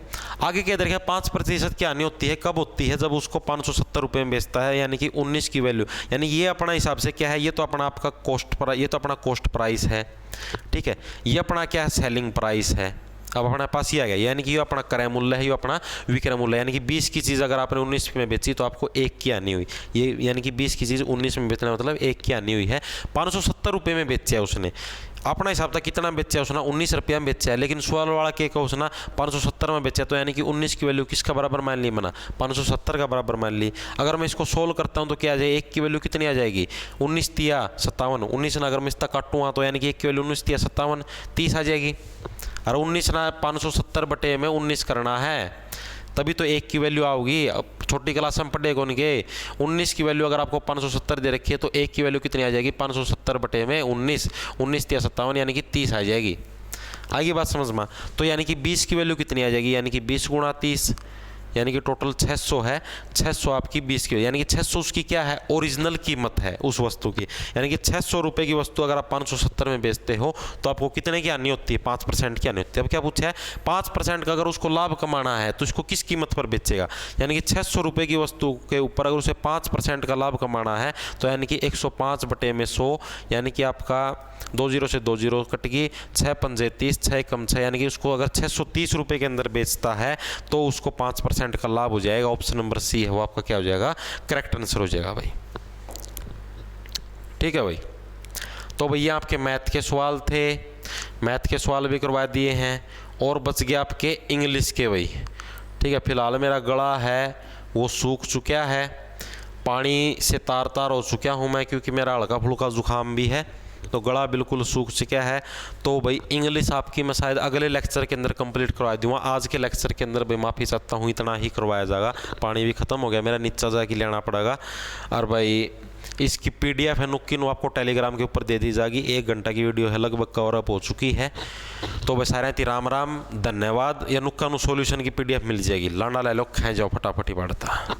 आगे क्या देखिए, 5% की हानि होती है, कब होती है, जब उसको 570 रुपये में बेचता है, यानी कि 19 की वैल्यू, यानी ये अपना हिसाब से क्या है, ये तो अपना आपका कॉस्ट प्राइस, ये तो अपना कॉस्ट प्राइस है, ठीक है, ये अपना क्या है सेलिंग प्राइस है। अब अपने पास ये आ गया, यानी कि ये अपना क्रय मूल्य है, ये अपना विक्रय मूल्य है, यानी कि 20 की चीज़ अगर आपने 19 में बेची तो आपको 1 की हानि हुई। ये यानी कि 20 की चीज़ 19 में बेचना मतलब 1 की हानि हुई है। 570 रुपये में बेचा है उसने, अपना हिसाब था कितना बेचा है उसने, 19 रुपया में बेचा है, लेकिन सवाल वाला के का उसने 570 में बेचा, तो यानी कि 19 की वैल्यू किसका बराबर मान ली मैंने, 570 का बराबर मान ली। अगर मैं इसको सोल्व करता हूँ तो क्या आ जाए, 1 की वैल्यू कितनी आ जाएगी 19 तिया 57, 19 ना अगर मैं इसका काटूँगा तो यानी कि 1 की वैल्यू 19 तिया 57 30 आ जाएगी। और 19 ना 570 बटे में 19 करना है, तभी तो 1 की वैल्यू आओगी। अब छोटी क्लास में पढ़ेगा उनके, 19 की वैल्यू अगर आपको 570 दे रखी है तो 1 की वैल्यू कितनी आ जाएगी 570 बटे में 19, 19 तिया 57 यानी कि 30 आ जाएगी। आगे बात समझ में, तो यानी कि 20 की वैल्यू कितनी आ जाएगी, यानी कि 20 गुणा 30, यानी कि टोटल 600 है, 600 आपकी 20 की, यानी कि 600 उसकी क्या है ओरिजिनल कीमत है उस वस्तु की, यानी कि 600 रुपये की वस्तु अगर आप 570 में बेचते हो तो आपको कितने की हानि होती है 5% की हानि होती है। अब क्या पूछा है 5% का अगर उसको लाभ कमाना है तो इसको किस कीमत पर बेचेगा, यानी कि 600 रुपये की वस्तु के ऊपर अगर उसे 5% का लाभ कमाना है तो यानी कि 105 बटे में 100, यानी कि आपका 2 0 से 2 0 कट गई, 6 पंजे 30, 6 कम 6, यानी कि उसको अगर 630 रुपये के अंदर बेचता है तो उसको 5% का लाभ हो जाएगा। ऑप्शन नंबर सी है वो आपका क्या हो जाएगा करेक्ट आंसर हो जाएगा भाई, ठीक है भाई। तो भैया आपके मैथ के सवाल थे, मैथ के सवाल भी करवा दिए हैं, और बच गया आपके इंग्लिश के भाई, ठीक है। फिलहाल मेरा गला है वो सूख चुका है, पानी से तार तार हो चुका हूँ मैं, क्योंकि मेरा हल्का फुल्का जुकाम भी है, तो गला बिल्कुल सूख चुका है। तो भाई इंग्लिश आपकी मैं शायद अगले लेक्चर के अंदर कंप्लीट करवा दूंगा, आज के लेक्चर के अंदर भाई माफ़ी चाहता हूँ, इतना ही करवाया जाएगा, पानी भी ख़त्म हो गया मेरा, नीचा जाके लेना पड़ेगा। और भाई इसकी PDF है नुक्की नु आपको टेलीग्राम के ऊपर दे दी जाएगी, 1 घंटा की वीडियो है, लगभग कवर अप हो चुकी है। तो भाई सारे थी राम राम, धन्यवाद। या नुक्का नु सॉल्यूशन की PDF मिल जाएगी, लाना ले लो, खाए जाओ फटाफट ही बढ़ता।